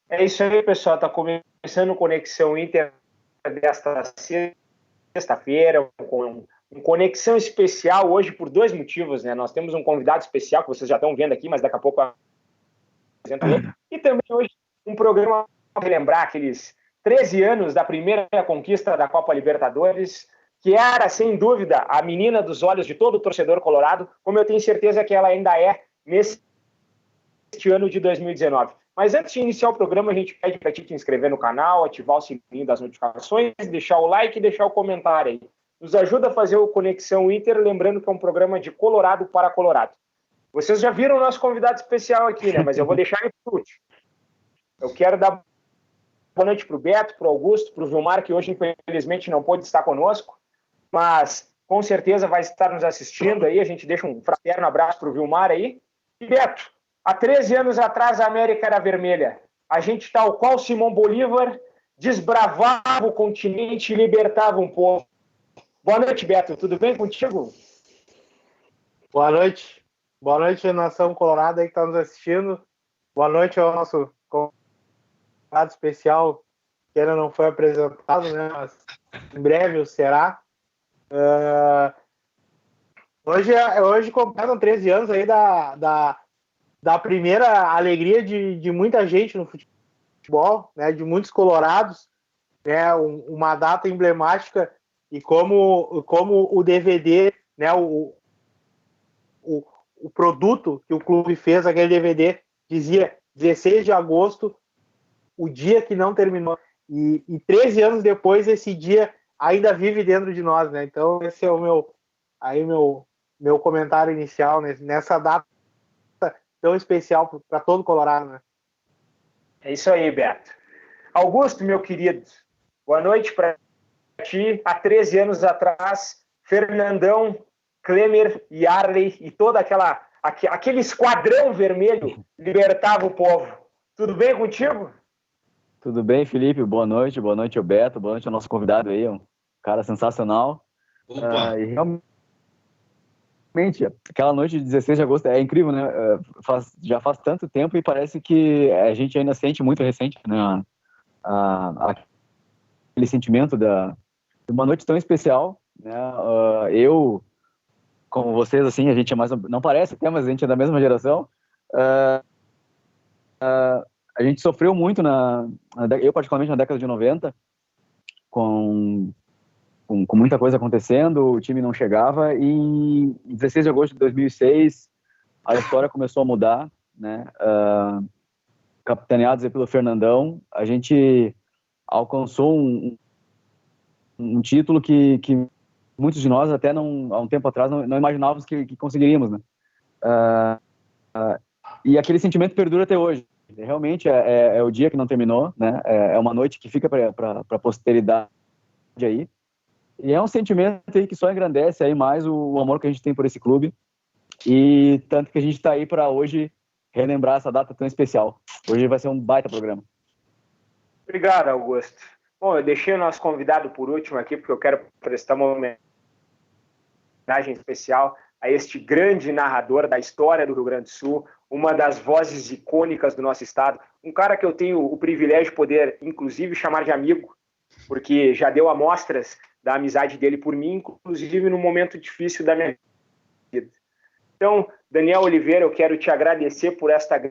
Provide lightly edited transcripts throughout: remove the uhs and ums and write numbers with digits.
É isso aí, pessoal. Está começando o Conexão Inter desta sexta-feira, com conexão especial hoje por dois motivos, né? Nós temos um convidado especial que vocês já estão vendo aqui, mas daqui a pouco eu apresento ele. E também hoje um programa para relembrar aqueles 13 anos da primeira conquista da Copa Libertadores, que era, sem dúvida, a menina dos olhos de todo torcedor colorado, como eu tenho certeza que ela ainda é neste ano de 2019. Mas antes de iniciar o programa, a gente pede para ti te inscrever no canal, ativar o sininho das notificações, deixar o like e deixar o comentário aí. Nos ajuda a fazer o Conexão Inter, lembrando que é um programa de Colorado para Colorado. Vocês já viram o nosso convidado especial aqui, né? Mas eu vou deixar ele por último. Eu quero dar boa noite para o Beto, para o Augusto, para o Vilmar, que hoje, infelizmente, não pôde estar conosco, mas com certeza vai estar nos assistindo aí. A gente deixa um fraterno abraço para o Vilmar aí. E Beto, há 13 anos atrás a América era vermelha. A gente, tal qual Simão Bolívar, desbravava o continente e libertava um povo. Boa noite, Beto. Tudo bem contigo? Boa noite. Boa noite, nação colorada aí que está nos assistindo. Boa noite ao nosso convidado especial, que ainda não foi apresentado, né? Mas em breve o será. Hoje completam 13 anos aí da primeira alegria de muita gente no futebol, né? De muitos colorados, né? Uma data emblemática. E como o DVD, né, o produto que o clube fez, aquele DVD, dizia 16 de agosto, o dia que não terminou. E 13 anos depois, esse dia ainda vive dentro de nós, né? Então, esse é o meu comentário inicial, né, nessa data tão especial para todo Colorado, né? É isso aí, Beto. Augusto, meu querido, boa noite para ti. Há 13 anos atrás, Fernandão, Klemer, Yarley e toda aquele esquadrão vermelho libertava o povo. Tudo bem contigo? Tudo bem, Felipe? Boa noite ao Beto, boa noite ao nosso convidado aí, um cara sensacional. E realmente, aquela noite de 16 de agosto é incrível, né? Já faz tanto tempo e parece que a gente ainda sente muito recente, né? Aquele sentimento de uma noite tão especial, né? Eu, como vocês, assim, a gente é mais... Não parece até, mas a gente é da mesma geração. A gente sofreu muito, eu particularmente na década de 90, com muita coisa acontecendo, o time não chegava, e em 16 de agosto de 2006, a história começou a mudar, né? Capitaneados pelo Fernandão, a gente alcançou um título que muitos de nós, até há um tempo atrás, não imaginávamos que conseguiríamos, né? E aquele sentimento perdura até hoje. Realmente é o dia que não terminou, né? É uma noite que fica para a posteridade aí. E é um sentimento aí que só engrandece aí mais o amor que a gente tem por esse clube. E tanto que a gente está aí para hoje relembrar essa data tão especial. Hoje vai ser um baita programa. Obrigado, Augusto. Bom, eu deixei o nosso convidado por último aqui, porque eu quero prestar uma homenagem especial a este grande narrador da história do Rio Grande do Sul, uma das vozes icônicas do nosso estado, um cara que eu tenho o privilégio de poder, inclusive, chamar de amigo, porque já deu amostras da amizade dele por mim, inclusive no momento difícil da minha vida. Então, Daniel Oliveira, eu quero te agradecer por esta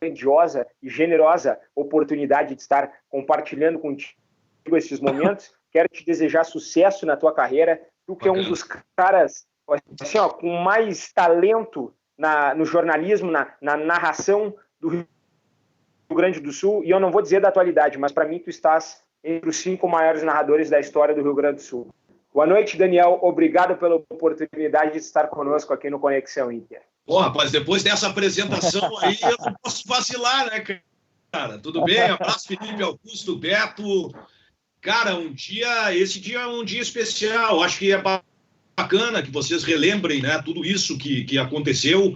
grandiosa e generosa oportunidade de estar compartilhando contigo esses momentos. Quero te desejar sucesso na tua carreira. Tu que é um dos caras assim, com mais talento no jornalismo, na narração do Rio Grande do Sul. E eu não vou dizer da atualidade, mas para mim tu estás entre os 5 maiores narradores da história do Rio Grande do Sul. Boa noite, Daniel. Obrigado pela oportunidade de estar conosco aqui no Conexão Inter. Pô, rapaz, depois dessa apresentação aí, eu não posso vacilar, né, cara? Tudo bem? Abraço, Felipe, Augusto, Beto. Cara, esse dia é um dia especial. Acho que é bacana que vocês relembrem, né, tudo isso que aconteceu.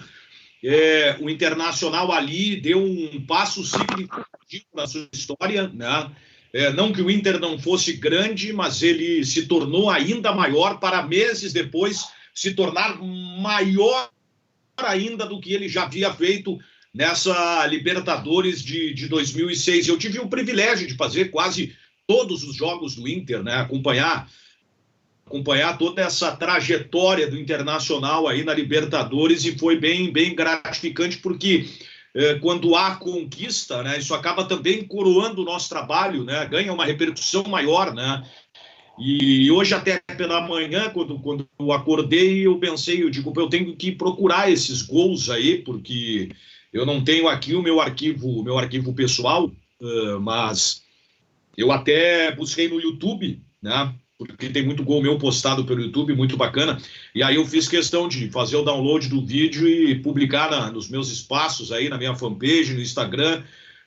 O Internacional ali deu um passo significativo na sua história, né? Não que o Inter não fosse grande, mas ele se tornou ainda maior para meses depois se tornar maior ainda do que ele já havia feito nessa Libertadores de 2006. Eu tive o privilégio de fazer quase todos os jogos do Inter, né? Acompanhar toda essa trajetória do Internacional aí na Libertadores, e foi bem gratificante, porque quando há conquista, né, isso acaba também coroando o nosso trabalho, né, ganha uma repercussão maior, né? E hoje até pela manhã, quando eu acordei, eu pensei, eu tenho que procurar esses gols aí, porque eu não tenho aqui o meu arquivo pessoal, mas eu até busquei no YouTube, né? Porque tem muito gol meu postado pelo YouTube, muito bacana. E aí eu fiz questão de fazer o download do vídeo e publicar nos meus espaços aí, na minha fanpage, no Instagram,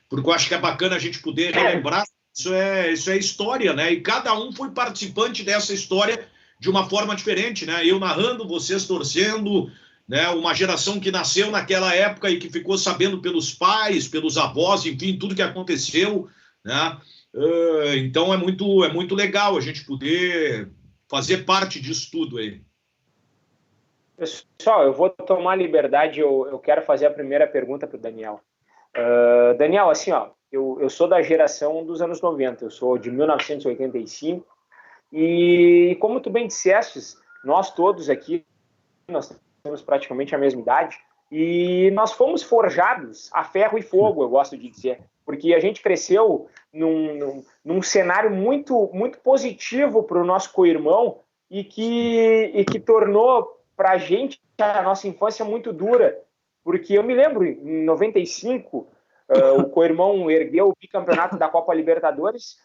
porque eu acho que é bacana a gente poder relembrar. Isso é história, né? E cada um foi participante dessa história de uma forma diferente, né? Eu narrando, vocês torcendo, né? Uma geração que nasceu naquela época e que ficou sabendo pelos pais, pelos avós, enfim, tudo que aconteceu, né? Então é muito legal a gente poder fazer parte disso tudo aí. Pessoal, eu vou tomar liberdade, eu quero fazer a primeira pergunta para o Daniel. Daniel, assim, ó, eu sou da geração dos anos 90, eu sou de 1985, e como tu bem disseste, nós todos aqui, nós temos praticamente a mesma idade, e nós fomos forjados a ferro e fogo, eu gosto de dizer, porque a gente cresceu num cenário muito positivo para o nosso co-irmão e que tornou para a gente a nossa infância muito dura, porque eu me lembro, em 95, o co-irmão ergueu o bicampeonato da Copa Libertadores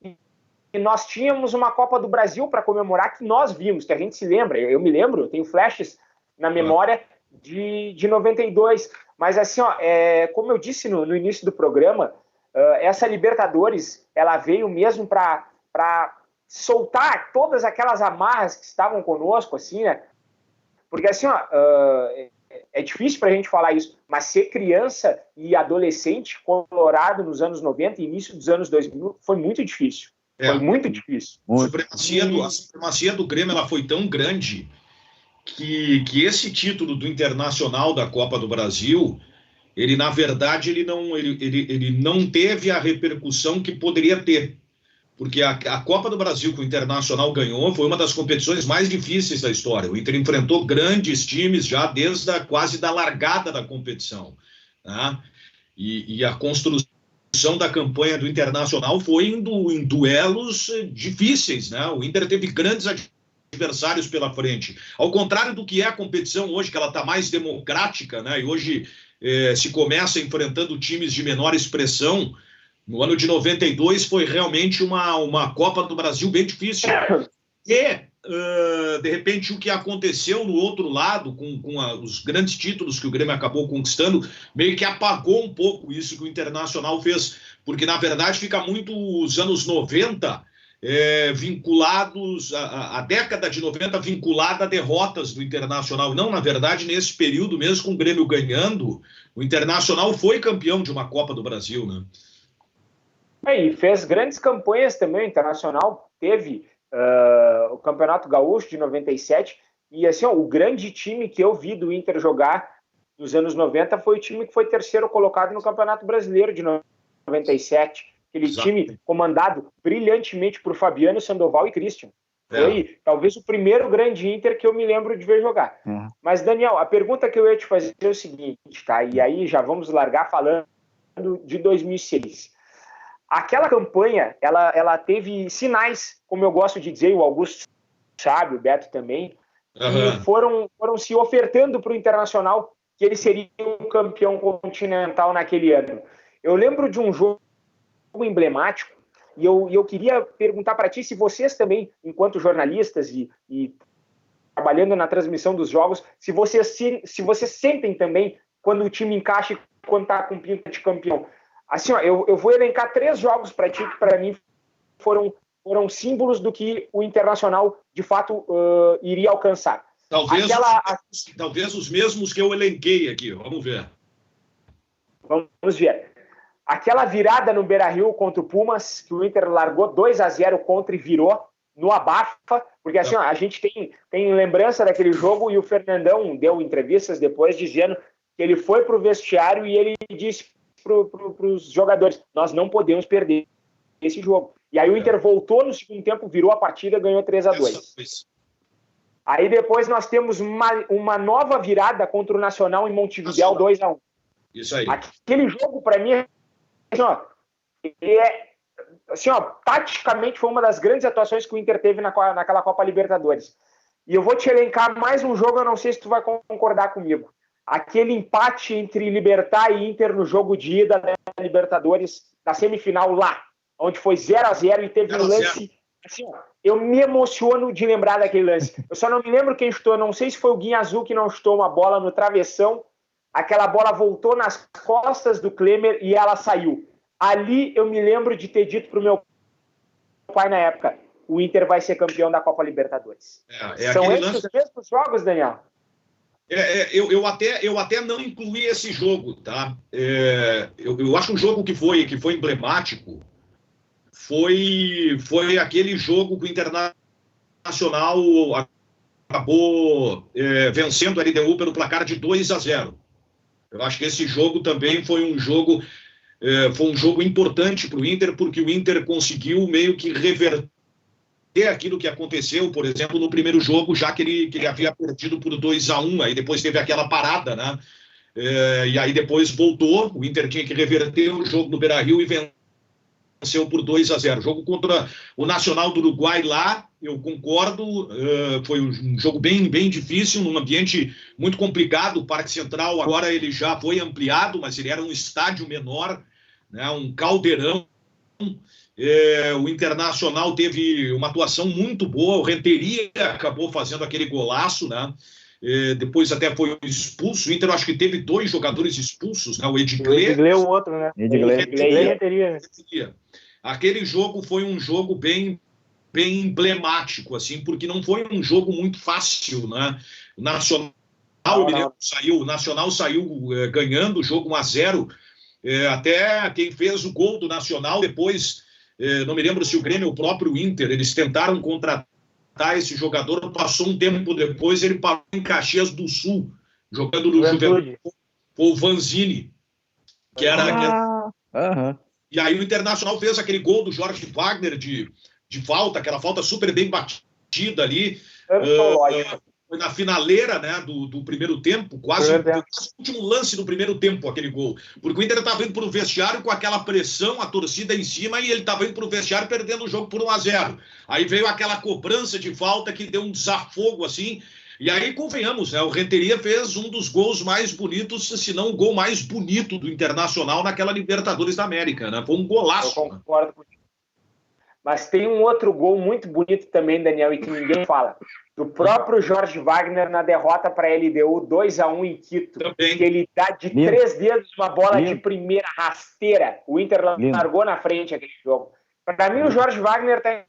e nós tínhamos uma Copa do Brasil para comemorar que nós vimos, que a gente se lembra, eu me lembro, eu tenho flashes na memória de 92, mas assim, ó, como eu disse no início do programa, essa Libertadores, ela veio mesmo para soltar todas aquelas amarras que estavam conosco, assim, né? Porque assim, ó, é difícil para a gente falar isso, mas ser criança e adolescente colorado nos anos 90 e início dos anos 2000 foi muito difícil. Foi muito difícil. A supremacia do Grêmio, ela foi tão grande que esse título do Internacional da Copa do Brasil, ele, na verdade, ele não teve a repercussão que poderia ter. Porque a Copa do Brasil que o Internacional ganhou foi uma das competições mais difíceis da história. O Inter enfrentou grandes times já desde quase da largada da competição, né? E a construção da campanha do Internacional foi em duelos difíceis, né? O Inter teve grandes adversários pela frente. Ao contrário do que é a competição hoje, que ela está mais democrática, né? E hoje se começa enfrentando times de menor expressão. No ano de 92 foi realmente uma Copa do Brasil bem difícil. E, de repente, o que aconteceu no outro lado, com os grandes títulos que o Grêmio acabou conquistando, meio que apagou um pouco isso que o Internacional fez. Porque, na verdade, fica muito os anos 90 vinculados, a década de 90 vinculada a derrotas do Internacional. Não, na verdade, nesse período mesmo, com o Grêmio ganhando, o Internacional foi campeão de uma Copa do Brasil, né? E fez grandes campanhas também. O Internacional teve o Campeonato Gaúcho de 97, e assim, ó, o grande time que eu vi do Inter jogar nos anos 90 foi o time que foi terceiro colocado no Campeonato Brasileiro de 97. Aquele time comandado brilhantemente por Fabiano, Sandoval e Christian. Foi talvez o primeiro grande Inter que eu me lembro de ver jogar. Mas, Daniel, a pergunta que eu ia te fazer é o seguinte, tá? E aí já vamos largar falando de 2006. Aquela campanha, ela teve sinais, como eu gosto de dizer, o Augusto sabe, o Beto também, que foram se ofertando para o Internacional que ele seria um campeão continental naquele ano. Eu lembro de um jogo emblemático, e eu queria perguntar para ti se vocês também, enquanto jornalistas e trabalhando na transmissão dos jogos, se vocês sentem também quando o time encaixa e quando está com pinta de campeão. Assim, ó, eu vou elencar 3 jogos para ti que, para mim, foram símbolos do que o Internacional, de fato, iria alcançar. Talvez os mesmos que eu elenquei aqui. Vamos ver. Vamos ver. Aquela virada no Beira-Rio contra o Pumas, que o Inter largou 2-0 contra e virou no abafa, porque assim, ó, a gente tem lembrança daquele jogo, e o Fernandão deu entrevistas depois dizendo que ele foi para o vestiário e ele disse para os jogadores, nós não podemos perder esse jogo. E aí o Inter voltou no segundo tempo, virou a partida, ganhou 3-2. Aí depois nós temos uma nova virada contra o Nacional em Montevidéu, 2-1. Isso aí. Aquele jogo, para mim, taticamente foi uma das grandes atuações que o Inter teve naquela Copa Libertadores. E eu vou te elencar mais um jogo, eu não sei se tu vai concordar comigo. Aquele empate entre Libertad e Inter no jogo de ida da Libertadores, na semifinal lá, onde foi 0-0 e teve um lance... Assim, eu me emociono de lembrar daquele lance. Eu só não me lembro quem chutou, não sei se foi o Guinha Azul que não chutou uma bola no travessão, aquela bola voltou nas costas do Klemer e ela saiu. Ali eu me lembro de ter dito pro meu pai na época, o Inter vai ser campeão da Copa Libertadores. São esses os mesmos jogos, Daniel? Eu até não incluí esse jogo, tá? Eu acho um jogo que foi emblemático. Foi aquele jogo que o Internacional acabou vencendo a LDU pelo placar de 2-0. Eu acho que esse jogo também foi um jogo importante para o Inter, porque o Inter conseguiu meio que reverter aquilo que aconteceu, por exemplo, no primeiro jogo, já que ele havia perdido por 2-1, aí depois teve aquela parada, né? E aí depois voltou, o Inter tinha que reverter o jogo no Beira-Rio e venceu por 2-0. Jogo contra o Nacional do Uruguai lá, eu concordo, foi um jogo bem difícil, num ambiente muito complicado. O Parque Central agora ele já foi ampliado, mas ele era um estádio menor, né, um caldeirão. O Internacional teve uma atuação muito boa, o Renteria acabou fazendo aquele golaço, né? Depois até foi expulso. O Inter, eu acho que teve 2 jogadores expulsos, né? O Edgley e o outro, né? Renteria. Aquele jogo foi um jogo bem emblemático, assim, porque não foi um jogo muito fácil, né? O Nacional saiu ganhando o jogo 1-0, até quem fez o gol do Nacional depois, não me lembro se o Grêmio ou o próprio Inter, eles tentaram contratar esse jogador, passou um tempo depois, ele parou em Caxias do Sul, jogando no Juventude. Foi o Vanzini, que era... E aí o Internacional fez aquele gol do Jorge Wagner de falta, aquela falta super bem batida ali. Foi na finaleira, né, do primeiro tempo, quase o último lance do primeiro tempo, aquele gol. Porque o Inter estava indo para o vestiário com aquela pressão, a torcida em cima, e ele estava indo para o vestiário perdendo o jogo por 1-0. Aí veio aquela cobrança de falta que deu um desafogo, assim. E aí, convenhamos, né, o Renteria fez um dos gols mais bonitos, se não o gol mais bonito do Internacional naquela Libertadores da América, né? Foi um golaço. Eu concordo com isso. Mas tem um outro gol muito bonito também, Daniel, e que ninguém fala. Do próprio Jorge Wagner na derrota para a LDU 2-1 em Quito. Também. Que ele dá de 3 dedos uma bola de primeira rasteira. O Inter largou na frente aquele jogo. Para mim, o Jorge Wagner está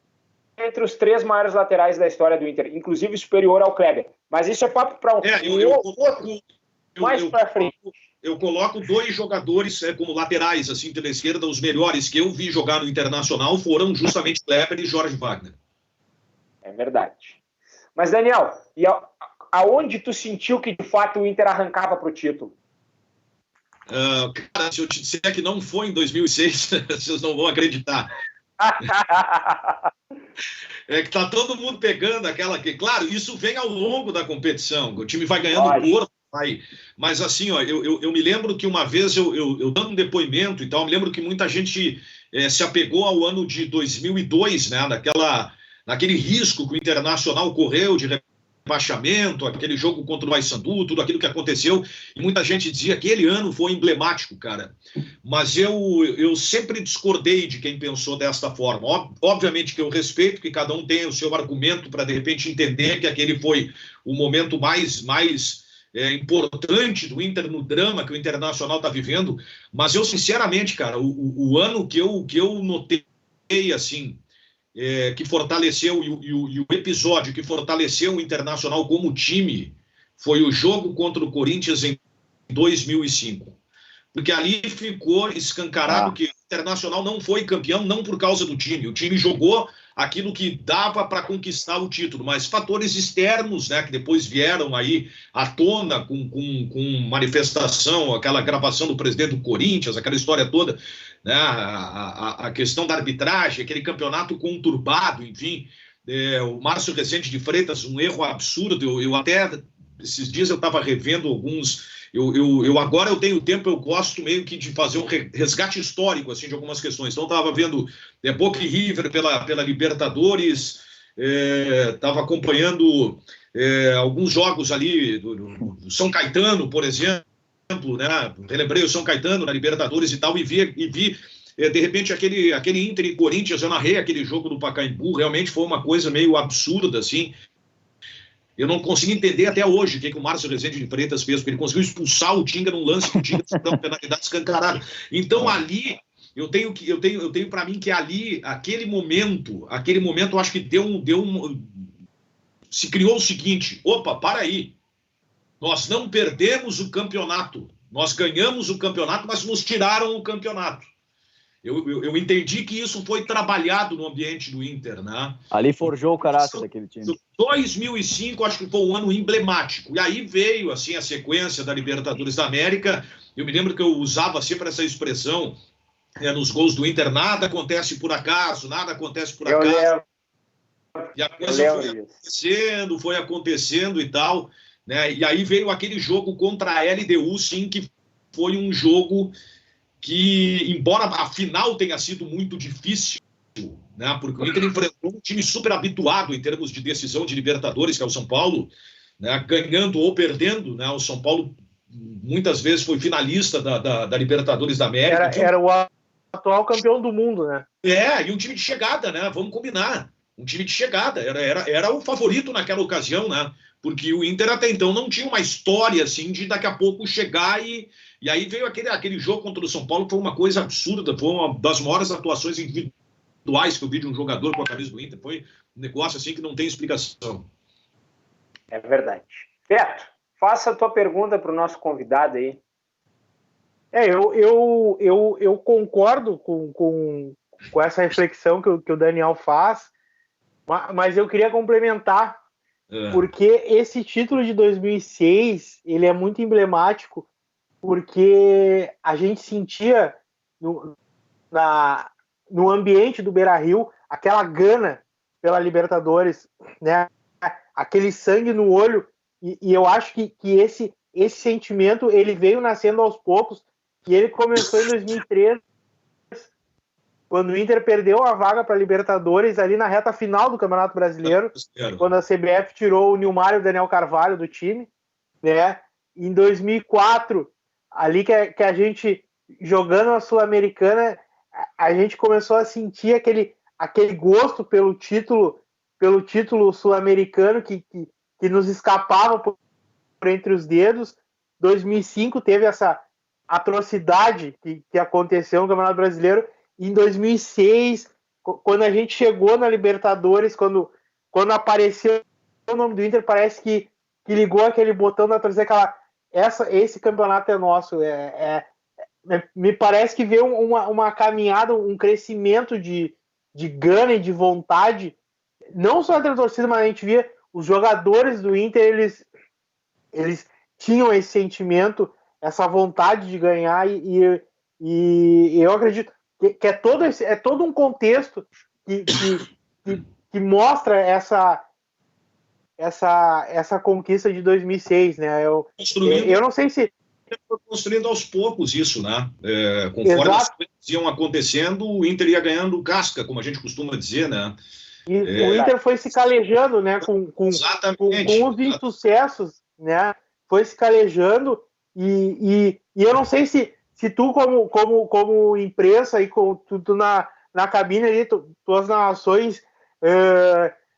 entre os 3 maiores laterais da história do Inter, inclusive superior ao Kleber. Mas isso é papo para mais para frente. Eu coloco 2 jogadores como laterais, assim, pela esquerda, os melhores que eu vi jogar no Internacional foram justamente Kleber e Jorge Wagner. É verdade. Mas, Daniel, e aonde tu sentiu que, de fato, o Inter arrancava para o título? Cara, se eu te disser que não foi em 2006, vocês não vão acreditar. É que tá todo mundo pegando aquela que... Claro, isso vem ao longo da competição. O time vai ganhando corpo. Mas assim, ó, eu me lembro que uma vez eu dando um depoimento e tal, me lembro que muita gente se apegou ao ano de 2002, né, naquele risco que o Internacional correu de rebaixamento, aquele jogo contra o Paysandu, tudo aquilo que aconteceu, e muita gente dizia que aquele ano foi emblemático, cara. Mas eu sempre discordei de quem pensou desta forma. Obviamente que eu respeito que cada um tenha o seu argumento para, de repente, entender que aquele foi o momento mais importante do Inter no drama que o Internacional está vivendo, mas eu, sinceramente, cara, o ano que eu notei, assim, que fortaleceu, e o episódio que fortaleceu o Internacional como time, foi o jogo contra o Corinthians em 2005. Porque ali ficou escancarado que o Internacional não foi campeão, não por causa do time. O time jogou aquilo que dava para conquistar o título, mas fatores externos, né, que depois vieram aí à tona com manifestação, aquela gravação do presidente do Corinthians, aquela história toda, né, a questão da arbitragem, aquele campeonato conturbado, enfim, o Márcio Rezende de Freitas, um erro absurdo, eu até, esses dias eu estava revendo alguns... Agora eu tenho tempo, eu gosto meio que de fazer um resgate histórico assim, de algumas questões. Então, estava vendo Boca e River pela Libertadores, estava acompanhando alguns jogos ali do São Caetano, por exemplo, né? Relembrei o São Caetano na Libertadores e tal, e vi de repente aquele Inter e Corinthians, eu narrei aquele jogo do Pacaembu, realmente foi uma coisa meio absurda, assim. Eu não consigo entender até hoje o que o Márcio Rezende de Freitas fez, porque ele conseguiu expulsar o Tinga num lance que o Tinga deu penalidade escancarada. Então, ali, eu tenho para mim que ali, aquele momento, eu acho que se criou o seguinte: opa, para aí, nós não perdemos o campeonato, nós ganhamos o campeonato, mas nos tiraram o campeonato. Eu entendi que isso foi trabalhado no ambiente do Inter, né? Ali forjou o caráter daquele time. 2005, acho que foi um ano emblemático. E aí veio, assim, a sequência da Libertadores da América. Eu me lembro que eu usava sempre essa expressão nos gols do Inter: nada acontece por acaso, nada acontece por acaso. E a coisa foi acontecendo e tal, né? E aí veio aquele jogo contra a LDU, sim, que foi um jogo que, embora a final tenha sido muito difícil, né, porque o Inter enfrentou um time super habituado em termos de decisão de Libertadores, que é o São Paulo, né, ganhando ou perdendo, né, o São Paulo muitas vezes foi finalista da Libertadores da América. Era o atual campeão do mundo, né? E um time de chegada, né, vamos combinar, um time de chegada, era o favorito naquela ocasião, né, porque o Inter até então não tinha uma história assim de daqui a pouco chegar e aí veio aquele jogo contra o São Paulo, que foi uma coisa absurda, foi uma das maiores atuações individuais que eu vi de um jogador com a camisa do Inter, foi um negócio assim que não tem explicação. É verdade. Beto, faça a tua pergunta para o nosso convidado aí. Eu concordo com essa reflexão que o Daniel faz, mas eu queria complementar, porque esse título de 2006, ele é muito emblemático, porque a gente sentia no ambiente do Beira-Rio aquela gana pela Libertadores, né? Aquele sangue no olho, e eu acho que esse sentimento ele veio nascendo aos poucos, e ele começou em 2003, quando o Inter perdeu a vaga para a Libertadores ali na reta final do Campeonato Brasileiro, quando a CBF tirou o Nilmar e o Daniel Carvalho do time, né? Em 2004, ali que a gente, jogando a Sul-Americana, a gente começou a sentir aquele gosto pelo título sul-americano que nos escapava por entre os dedos. 2005 teve essa atrocidade que aconteceu no Campeonato Brasileiro. Em 2006, quando a gente chegou na Libertadores, quando apareceu o nome do Inter, parece que ligou aquele botão da torcida, esse campeonato é nosso. Me parece que veio uma caminhada, um crescimento de gana e de vontade, não só entre a torcida, mas a gente via os jogadores do Inter, eles tinham esse sentimento, essa vontade de ganhar, e eu acredito que é todo um contexto que mostra essa conquista de 2006, né? Eu não sei se construindo aos poucos isso, né? Conforme as coisas iam acontecendo, o Inter ia ganhando casca, como a gente costuma dizer, né? E o Inter foi se calejando, né? Com os insucessos, né? Foi se calejando, e eu não sei se tu, como imprensa, e tu na cabine ali, tuas narrações,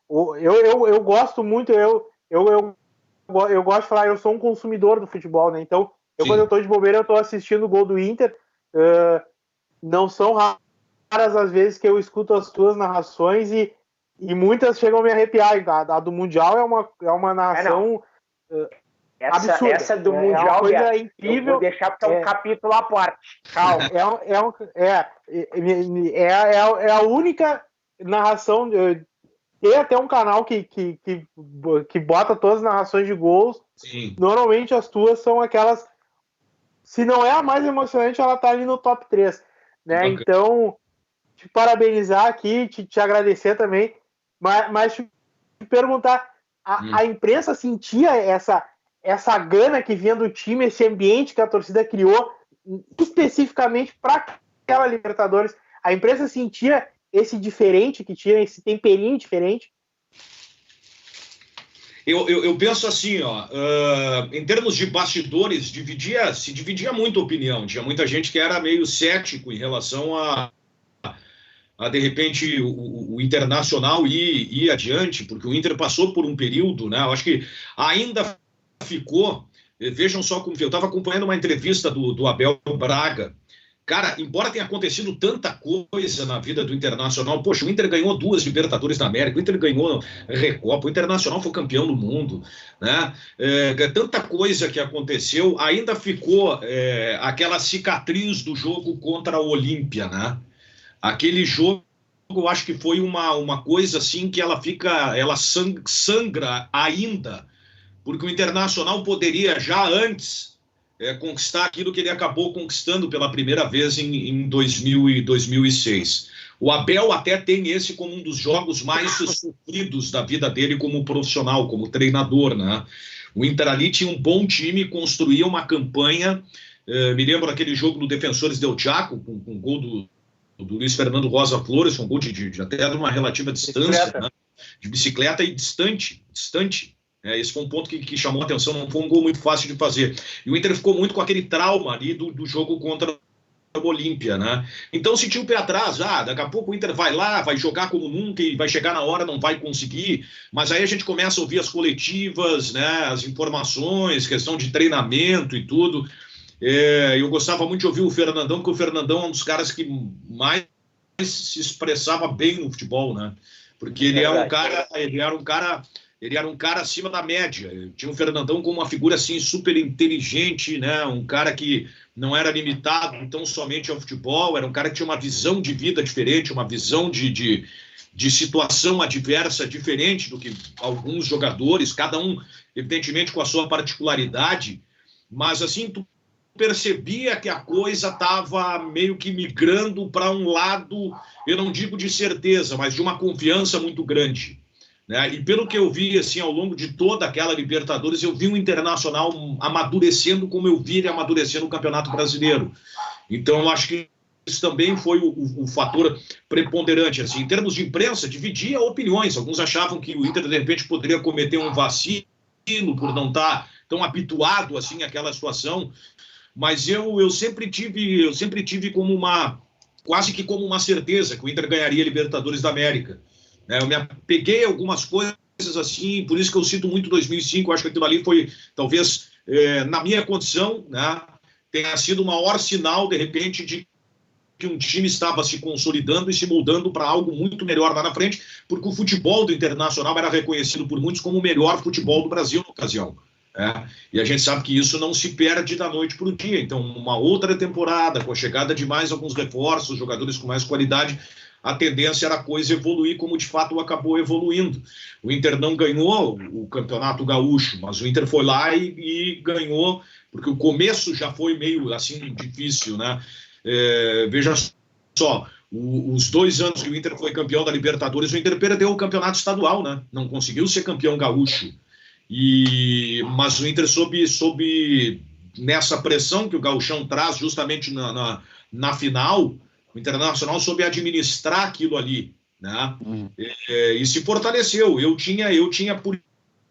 eu gosto muito, eu gosto de falar, eu sou um consumidor do futebol, né? Então, quando eu tô de bobeira, eu tô assistindo o gol do Inter. Não são raras as vezes que eu escuto as tuas narrações, e muitas chegam a me arrepiar. A do Mundial é uma narração absurda. Essa do Mundial é uma coisa incrível. Eu vou deixar para um capítulo à parte. Calma. É a única narração. Tem até um canal que bota todas as narrações de gols. Sim. Normalmente as tuas são aquelas. Se não é a mais emocionante, ela tá ali no top 3. Né? Então, te parabenizar aqui, te agradecer também. Mas te perguntar, a imprensa sentia essa gana que vinha do time, esse ambiente que a torcida criou, especificamente para aquela Libertadores? A imprensa sentia esse diferente que tinha, esse temperinho diferente? Eu penso assim, em termos de bastidores, se dividia muito a opinião. Tinha muita gente que era meio cético em relação a de repente, o Internacional ir adiante, porque o Inter passou por um período, né? Eu acho que ainda ficou... Vejam só como... Eu estava acompanhando uma entrevista do Abel Braga. Cara, embora tenha acontecido tanta coisa na vida do Internacional, poxa, o Inter ganhou 2 Libertadores da América, o Inter ganhou Recopa, o Internacional foi campeão do mundo, né? Tanta coisa que aconteceu, ainda ficou aquela cicatriz do jogo contra o Olímpia, né? Aquele jogo, eu acho que foi uma coisa assim que ela sangra ainda, porque o Internacional poderia já antes conquistar aquilo que ele acabou conquistando pela primeira vez em 2000 e 2006. O Abel até tem esse como um dos jogos mais sofridos da vida dele como profissional, como treinador, né? O Inter ali tinha um bom time, construía uma campanha. Me lembro daquele jogo do Defensores del Chaco, com o gol do Luiz Fernando Rosa Flores, um gol até de uma relativa distância, né? De bicicleta e distante. Esse foi um ponto que chamou a atenção, não foi um gol muito fácil de fazer. E o Inter ficou muito com aquele trauma ali do jogo contra o Olímpia, né? Então sentiu o pé atrás, daqui a pouco o Inter vai lá, vai jogar como nunca e vai chegar na hora, não vai conseguir. Mas aí a gente começa a ouvir as coletivas, né? As informações, questão de treinamento e tudo. Eu gostava muito de ouvir o Fernandão, porque o Fernandão é um dos caras que mais se expressava bem no futebol, né? Porque ele era um cara acima da média. Tinha o Fernandão como uma figura assim super inteligente, né? Um cara que não era limitado então somente ao futebol, era um cara que tinha uma visão de vida diferente, uma visão de situação adversa diferente do que alguns jogadores, cada um evidentemente com a sua particularidade, mas assim tu percebia que a coisa estava meio que migrando para um lado, eu não digo de certeza, mas de uma confiança muito grande, né? E pelo que eu vi assim, ao longo de toda aquela Libertadores, eu vi o Internacional amadurecendo como eu vi ele amadurecendo no Campeonato Brasileiro. Então, eu acho que isso também foi o fator preponderante. Assim, em termos de imprensa, dividia opiniões. Alguns achavam que o Inter, de repente, poderia cometer um vacilo por não estar tão habituado assim àquela situação. Mas eu sempre tive como quase que como uma certeza que o Inter ganharia a Libertadores da América. Eu me apeguei a algumas coisas assim, por isso que eu cito muito 2005, acho que aquilo ali foi, talvez, na minha condição, né, tenha sido o maior sinal, de repente, de que um time estava se consolidando e se moldando para algo muito melhor lá na frente, porque o futebol do Internacional era reconhecido por muitos como o melhor futebol do Brasil na ocasião. E a gente sabe que isso não se perde da noite para o dia. Então, uma outra temporada, com a chegada de mais alguns reforços, jogadores com mais qualidade, a tendência era a coisa evoluir como de fato acabou evoluindo. O Inter não ganhou o Campeonato Gaúcho, mas o Inter foi lá e ganhou, porque o começo já foi meio assim difícil, né? Veja só, os 2 anos que o Inter foi campeão da Libertadores, o Inter perdeu o campeonato estadual, né? Não conseguiu ser campeão gaúcho. Mas o Inter soube nessa pressão que o gauchão traz justamente na final, o Internacional soube administrar aquilo ali, né? E se fortaleceu. Eu tinha por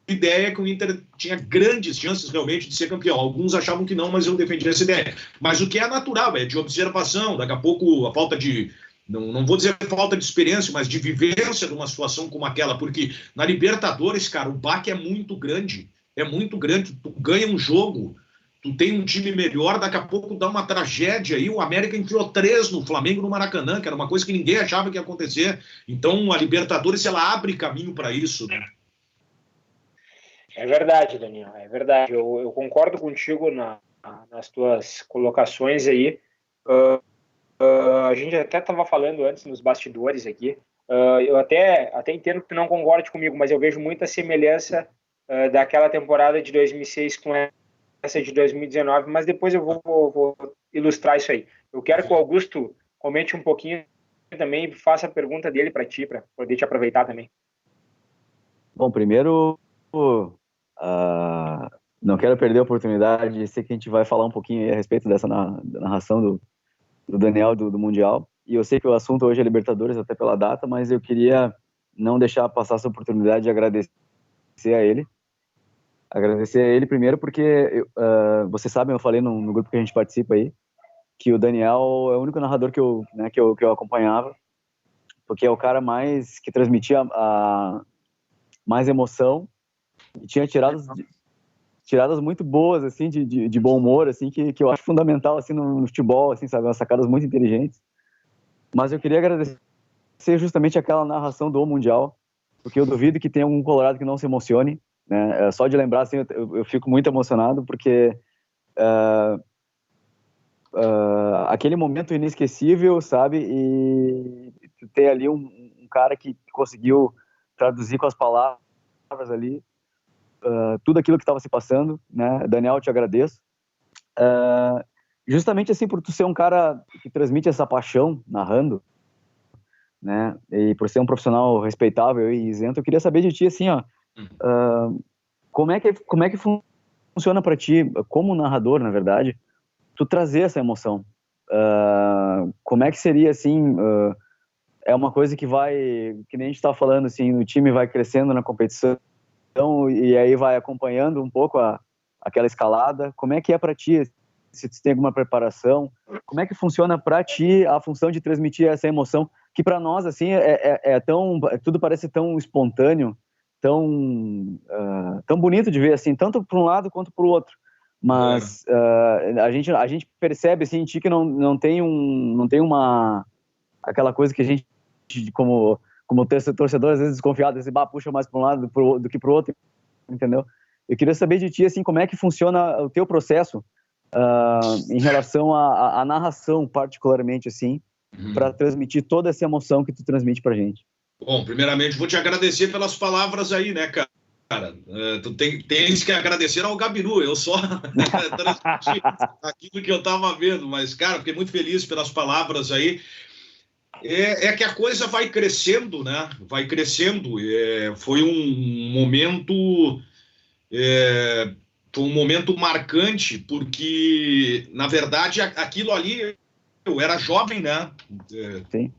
ideia que o Inter tinha grandes chances realmente de ser campeão. Alguns achavam que não, mas eu defendia essa ideia. Mas o que é natural, é de observação. Daqui a pouco a falta de... Não vou dizer falta de experiência, mas de vivência de uma situação como aquela, porque na Libertadores, cara, o baque é muito grande. Tu ganha um jogo, tu tem um time melhor, daqui a pouco dá uma tragédia aí. O América enfiou 3 no Flamengo no Maracanã, que era uma coisa que ninguém achava que ia acontecer. Então a Libertadores, ela abre caminho para isso, né? É verdade, Daniel, é verdade. Eu concordo contigo nas tuas colocações aí. A gente até estava falando antes nos bastidores aqui. Eu até entendo que tu não concorde comigo, mas eu vejo muita semelhança daquela temporada de 2006 com essa de 2019, mas depois eu vou ilustrar isso aí. Eu quero que o Augusto comente um pouquinho também e faça a pergunta dele para ti, para poder te aproveitar também. Bom, primeiro, não quero perder a oportunidade de ser que a gente vai falar um pouquinho a respeito dessa narração do Daniel do Mundial. E eu sei que o assunto hoje é Libertadores, até pela data, mas eu queria não deixar passar essa oportunidade de agradecer a ele. Agradecer a ele primeiro porque, vocês sabem, eu falei no grupo que a gente participa aí, que o Daniel é o único narrador que eu acompanhava, porque é o cara que transmitia mais emoção e tinha tiradas muito boas, assim, de bom humor, assim, que eu acho fundamental, assim, no futebol, assim, sabe, umas sacadas muito inteligentes. Mas eu queria agradecer justamente aquela narração do Mundial, porque eu duvido que tenha algum colorado que não se emocione, né? Só de lembrar, assim, eu fico muito emocionado, porque aquele momento inesquecível, sabe, e ter ali um cara que conseguiu traduzir com as palavras ali tudo aquilo que estava se passando, né? Daniel, eu te agradeço. Justamente assim, por tu ser um cara que transmite essa paixão narrando, né? E por ser um profissional respeitável e isento, eu queria saber de ti, assim, ó, como é que funciona para ti, como narrador, na verdade, tu trazer essa emoção? Como é que seria, assim, é uma coisa que nem a gente tá falando, assim, o time vai crescendo na competição e aí vai acompanhando um pouco aquela escalada. Como é que é para ti? Se tu tem alguma preparação, como é que funciona para ti a função de transmitir essa emoção, que para nós, assim, tudo parece tão espontâneo, tão bonito de ver, assim, tanto para um lado quanto para o outro, mas a gente percebe, assim, em ti que não tem aquela coisa que a gente, como torcedor, às vezes desconfiado, assim, puxa mais para um lado do que para o outro, entendeu? Eu queria saber de ti, assim, como é que funciona o teu processo em relação à narração, particularmente, assim, para transmitir toda essa emoção que tu transmite pra gente. Bom, primeiramente, vou te agradecer pelas palavras aí, né, cara? Tu tens que agradecer ao Gabiru, eu só transmiti aquilo que eu tava vendo, mas, cara, fiquei muito feliz pelas palavras aí. É que a coisa vai crescendo, né? Vai crescendo. Foi um momento... Foi um momento marcante, porque, na verdade, aquilo ali, eu era jovem, né? Sim.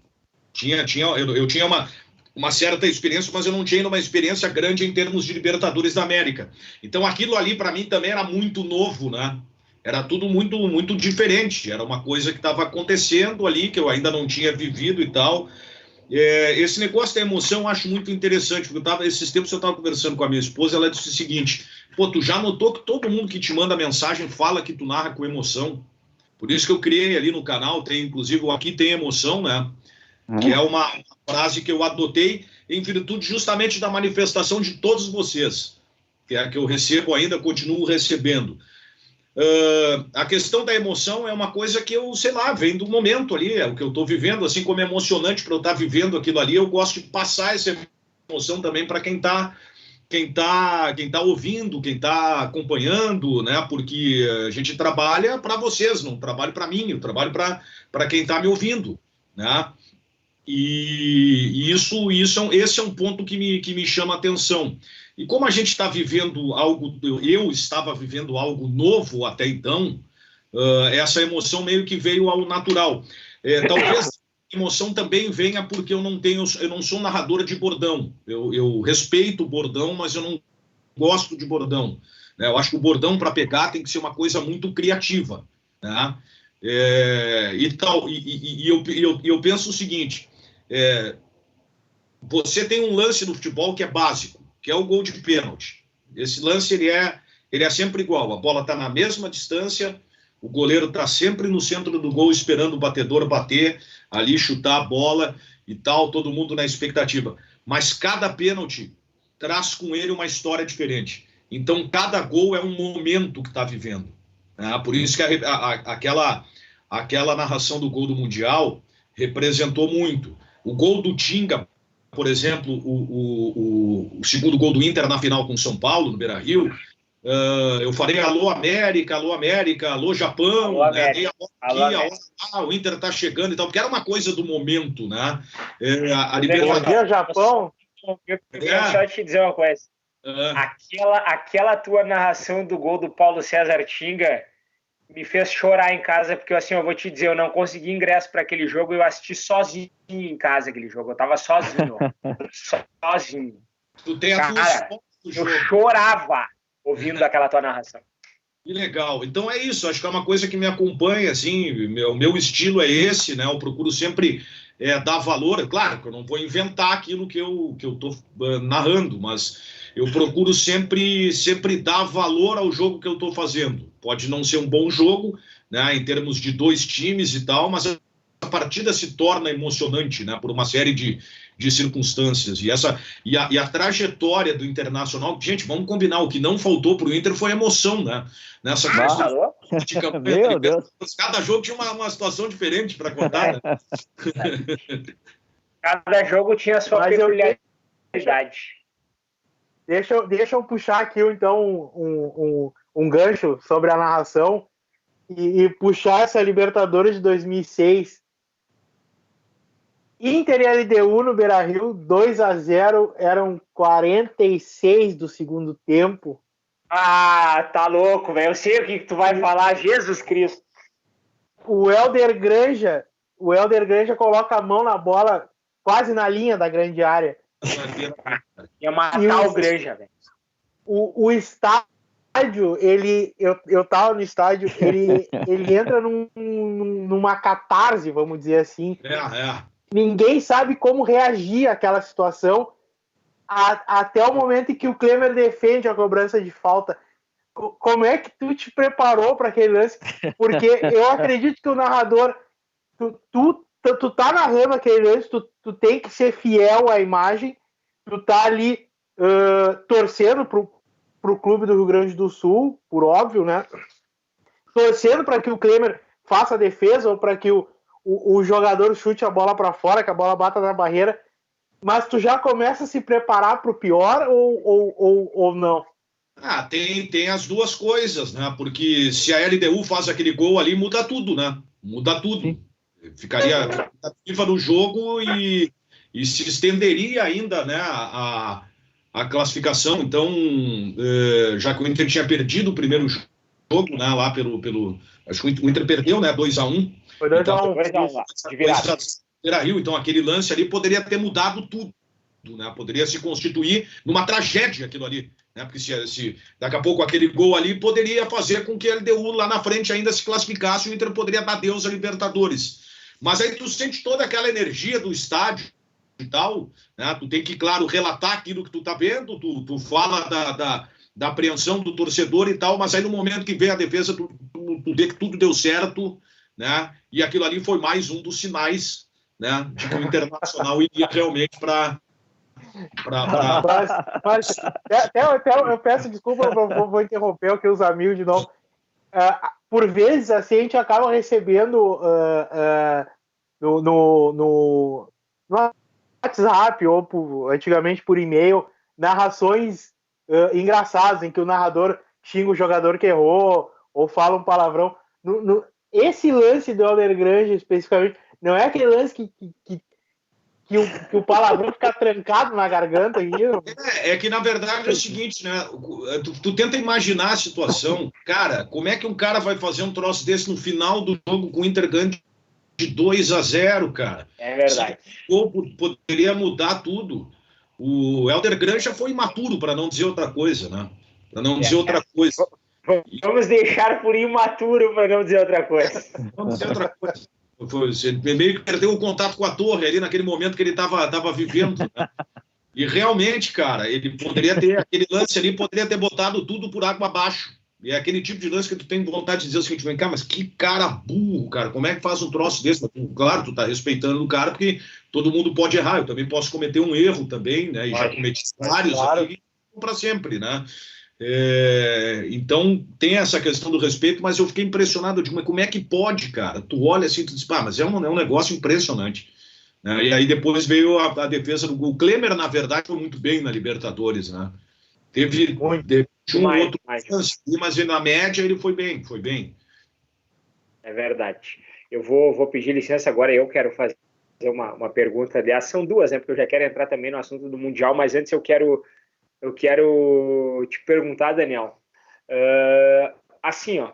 Eu tinha uma certa experiência, mas eu não tinha uma experiência grande em termos de Libertadores da América. Então, aquilo ali, para mim, também era muito novo, né? Era tudo muito, muito diferente. Era uma coisa que estava acontecendo ali, que eu ainda não tinha vivido e tal. Esse negócio da emoção eu acho muito interessante, porque esses tempos eu estava conversando com a minha esposa, ela disse o seguinte: pô, tu já notou que todo mundo que te manda mensagem fala que tu narra com emoção? Por isso que eu criei ali no canal, inclusive o Aqui Tem Emoção, né? Que é uma frase que eu adotei em virtude justamente da manifestação de todos vocês, que é a que eu recebo ainda, continuo recebendo. A questão da emoção é uma coisa que eu, sei lá, vem do momento ali, é o que eu estou vivendo, assim como é emocionante para eu estar vivendo aquilo ali, eu gosto de passar essa emoção também para quem tá ouvindo, quem está acompanhando, né? Porque a gente trabalha para vocês, não trabalho para mim, eu trabalho para quem está me ouvindo, né? E esse é um ponto que me chama a atenção. E como a gente está vivendo eu estava vivendo algo novo até então, essa emoção meio que veio ao natural. Talvez a emoção também venha porque eu não sou narrador de bordão. Eu respeito o bordão, mas eu não gosto de bordão, né? Eu acho que o bordão, para pegar, tem que ser uma coisa muito criativa, né? Eu penso o seguinte: você tem um lance no futebol que é básico, que é o gol de pênalti. Esse lance ele é sempre igual, a bola está na mesma distância, o goleiro está sempre no centro do gol esperando o batedor bater, ali chutar a bola e tal, todo mundo na expectativa. Mas cada pênalti traz com ele uma história diferente. Então cada gol é um momento que está vivendo, né? Por isso que aquela narração do gol do Mundial representou muito. O gol do Tinga, por exemplo, o segundo gol do Inter na final com o São Paulo, no Beira-Rio, eu falei alô América, alô Japão, Alô, né? América. O Inter está chegando e tal, porque era uma coisa do momento, né? A Bom Libertadores. dia, Japão. Eu quero só te dizer uma coisa. Aquela tua narração do gol do Paulo César Tinga me fez chorar em casa, porque assim, eu vou te dizer, eu não consegui ingresso para aquele jogo, eu assisti sozinho em casa aquele jogo, eu tava sozinho, sozinho. Tu tem a tua Cara, eu chorava ouvindo aquela tua narração. Que legal. Então é isso, acho que é uma coisa que me acompanha, assim, o meu estilo é esse, né? Eu procuro sempre dar valor, claro que eu não vou inventar aquilo que eu tô narrando, mas eu procuro sempre dar valor ao jogo que eu estou fazendo. Pode não ser um bom jogo, né, em termos de dois times e tal, mas a partida se torna emocionante, né, por uma série de circunstâncias. E a trajetória do Internacional, gente, vamos combinar, o que não faltou para o Inter foi emoção, né? Nessa questão de campanha. Meu Deus. Cada jogo tinha uma situação diferente para contar, né? Cada jogo tinha a sua peculiaridade. Deixa eu puxar aqui, então, um gancho sobre a narração e puxar essa Libertadores de 2006. Inter e LDU no Beira-Rio, 2-0, eram 46 do segundo tempo. Ah, tá louco, velho. Eu sei o que tu vai falar, Jesus Cristo. O Hélder Granja coloca a mão na bola quase na linha da grande área. Ia matar o Granja, velho. O estádio, eu tava no estádio, ele entra numa catarse, vamos dizer assim. Ninguém sabe como reagir àquela situação até o momento em que o Klemer defende a cobrança de falta. Como é que tu te preparou para aquele lance? Porque eu acredito que o narrador, tu tá narrando aquele lance, tu tem que ser fiel à imagem, tu tá ali torcendo pro clube do Rio Grande do Sul, por óbvio, né? Torcendo para que o Klemer faça a defesa ou para que o jogador chute a bola para fora, que a bola bata na barreira, mas tu já começa a se preparar para o pior ou não? Tem as duas coisas, né? Porque se a LDU faz aquele gol ali, muda tudo, né? Muda tudo. Sim. Ficaria viva no jogo e se estenderia ainda, né, a classificação. Então, já que o Inter tinha perdido o primeiro jogo, né, lá acho que o Inter perdeu, né, 2-1. Foi 2-1, de virada. Então, aquele lance ali poderia ter mudado tudo, né? Poderia se constituir numa tragédia aquilo ali, né? Porque se daqui a pouco aquele gol ali poderia fazer com que a LDU lá na frente ainda se classificasse e o Inter poderia dar adeus a Libertadores. Mas aí tu sente toda aquela energia do estádio e tal, né? Tu tem que, claro, relatar aquilo que tu tá vendo, tu fala da apreensão do torcedor e tal, mas aí no momento que vem a defesa, tu vê que tudo deu certo, né? E aquilo ali foi mais um dos sinais, né, de que o Internacional iria realmente para eu peço desculpa, eu vou interromper aqui os amigos de novo. Por vezes, assim, a gente acaba recebendo no WhatsApp ou antigamente por e-mail narrações engraçadas em que o narrador xinga o jogador que errou ou fala um palavrão. Esse lance do Hélder Granja, especificamente, não é aquele lance que o palavrão fica trancado na garganta. É que, na verdade, é o seguinte, né? Tu tenta imaginar a situação. Cara, como é que um cara vai fazer um troço desse no final do jogo com o Inter ganhando de 2-0, cara? É verdade. Ou poderia mudar tudo. O Hélder Granja foi imaturo, para não dizer outra coisa, né? Para não dizer outra coisa. Vamos deixar por imaturo, para não dizer outra coisa. Vamos dizer outra coisa. Ele meio que perdeu o contato com a torre ali naquele momento que ele estava vivendo, né? E realmente, cara, ele poderia ter, aquele lance ali poderia ter botado tudo por água abaixo. E é aquele tipo de lance que tu tem vontade de dizer o seguinte, vem cá, mas que cara burro, cara, como é que faz um troço desse? Mas, claro, tu tá respeitando o cara, porque todo mundo pode errar, eu também posso cometer um erro também, né? E já cometi vários aqui para sempre, né? Então tem essa questão do respeito, mas eu fiquei impressionado, eu digo, mas como é que pode, cara? Tu olha assim, tu diz, mas é um negócio impressionante, né? E aí depois veio a defesa do gol. O Klemer, na verdade, foi muito bem na Libertadores, né? Teve outro chance, mas na média ele foi bem, foi bem. É verdade. Eu vou pedir licença agora, eu quero fazer uma pergunta dessa. São duas, né? Porque eu já quero entrar também no assunto do Mundial, mas antes eu quero te perguntar, Daniel. Assim, ó,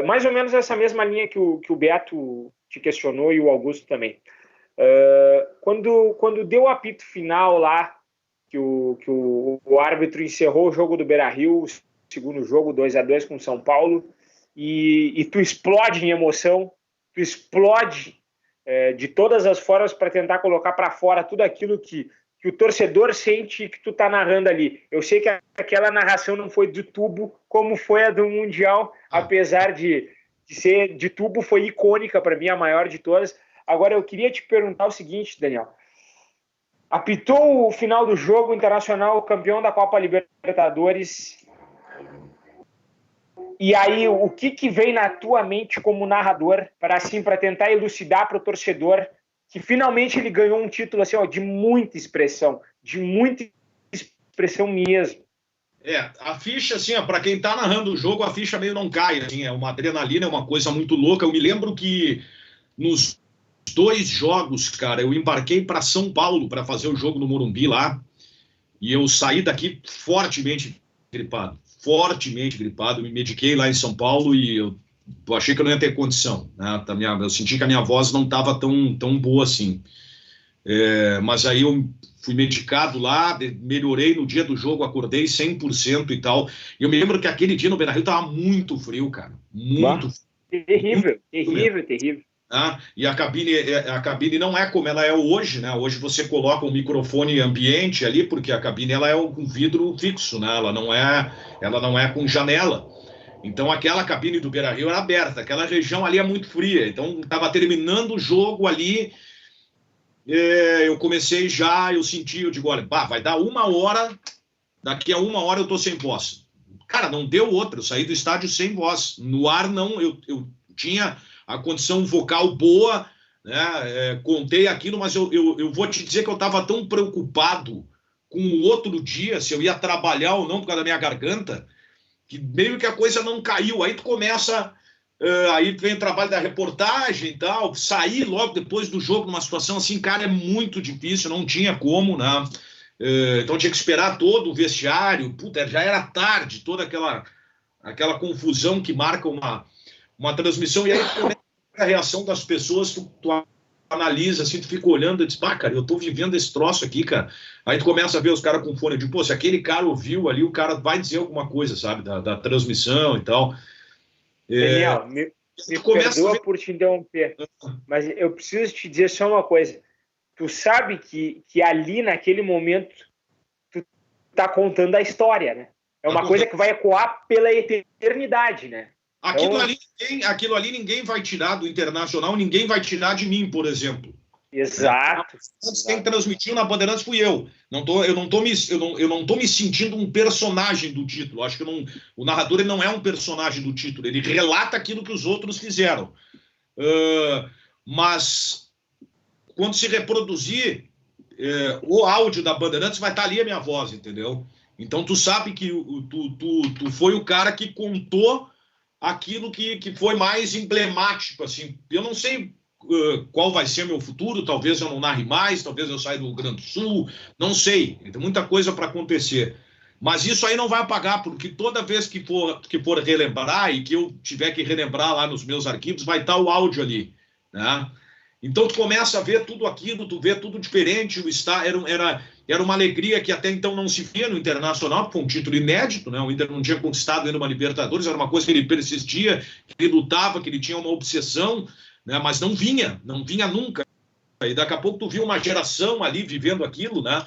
mais ou menos essa mesma linha que o Beto te questionou e o Augusto também. Quando deu o apito final lá, que o árbitro encerrou o jogo do Beira-Rio, o segundo jogo, 2-2 com o São Paulo, e tu explode em emoção, tu explode de todas as formas para tentar colocar para fora tudo aquilo que o torcedor sente que tu tá narrando ali. Eu sei que aquela narração não foi de tubo, como foi a do Mundial, apesar de ser de tubo, foi icônica para mim, a maior de todas. Agora, eu queria te perguntar o seguinte, Daniel. Apitou o final do jogo, o Internacional campeão da Copa Libertadores. E aí, o que vem na tua mente como narrador para tentar elucidar para o torcedor que finalmente ele ganhou um título assim, ó, de muita expressão mesmo? A ficha, assim, para quem tá narrando o jogo, a ficha meio não cai, assim, é uma adrenalina, é uma coisa muito louca. Eu me lembro que nos 2 jogos, cara, eu embarquei para São Paulo para fazer o jogo no Morumbi lá, e eu saí daqui fortemente gripado, me mediquei lá em São Paulo e eu achei que eu não ia ter condição, né? Eu senti que a minha voz não estava tão boa assim. Mas aí eu fui medicado lá, melhorei no dia do jogo, acordei 100% e tal. E eu me lembro que aquele dia no Beira-Rio estava muito frio, cara. Muito frio. Terrível. E a cabine não é como ela é hoje, né? Hoje você coloca um microfone ambiente ali, porque a cabine ela é um vidro fixo, né? Ela não é com janela. Então aquela cabine do Beira-Rio era aberta, aquela região ali é muito fria. Então estava terminando o jogo ali, eu comecei eu senti, eu digo, olha, vai dar 1 hora, daqui a 1 hora eu tô sem voz. Cara, não deu outra, eu saí do estádio sem voz. No ar não, eu tinha a condição vocal boa, né? Contei aquilo, mas eu vou te dizer que eu estava tão preocupado com o outro dia, se eu ia trabalhar ou não por causa da minha garganta, que meio que a coisa não caiu. Aí tu começa, aí vem o trabalho da reportagem e tal, sair logo depois do jogo numa situação assim, cara, é muito difícil, não tinha como, né? Então tinha que esperar todo o vestiário, já era tarde, toda aquela confusão que marca uma transmissão, e aí tu começa a reação das pessoas, tu analisa, assim, tu fica olhando e diz, cara, eu tô vivendo esse troço aqui, cara. Aí tu começa a ver os caras com fone, de, se aquele cara ouviu ali, o cara vai dizer alguma coisa, sabe, da transmissão e tal. Daniel, me perdoa por te interromper, mas eu preciso te dizer só uma coisa. Tu sabe que ali, naquele momento, tu tá contando a história, né? É uma coisa que vai ecoar pela eternidade, né? Aquilo ali ninguém vai tirar do Internacional, ninguém vai tirar de mim, por exemplo. Exato. Quem transmitiu na Bandeirantes fui eu. Eu não tô me sentindo um personagem do título. Acho que o narrador ele não é um personagem do título. Ele relata aquilo que os outros fizeram. Mas quando se reproduzir o áudio da Bandeirantes, vai estar ali a minha voz, entendeu? Então tu sabe que tu foi o cara que contou aquilo que foi mais emblemático, assim. Eu não sei qual vai ser meu futuro, talvez eu não narre mais, talvez eu saia do Rio Grande do Sul, não sei, tem muita coisa para acontecer. Mas isso aí não vai apagar, porque toda vez que for relembrar e que eu tiver que relembrar lá nos meus arquivos, vai estar o áudio ali, né? Então tu começa a ver tudo aquilo, tu vê tudo diferente, era uma alegria que até então não se via no Internacional, foi um título inédito, né? O Inter não tinha conquistado ainda uma Libertadores, era uma coisa que ele persistia, que ele lutava, que ele tinha uma obsessão, né? Mas não vinha nunca. E daqui a pouco tu viu uma geração ali vivendo aquilo, né?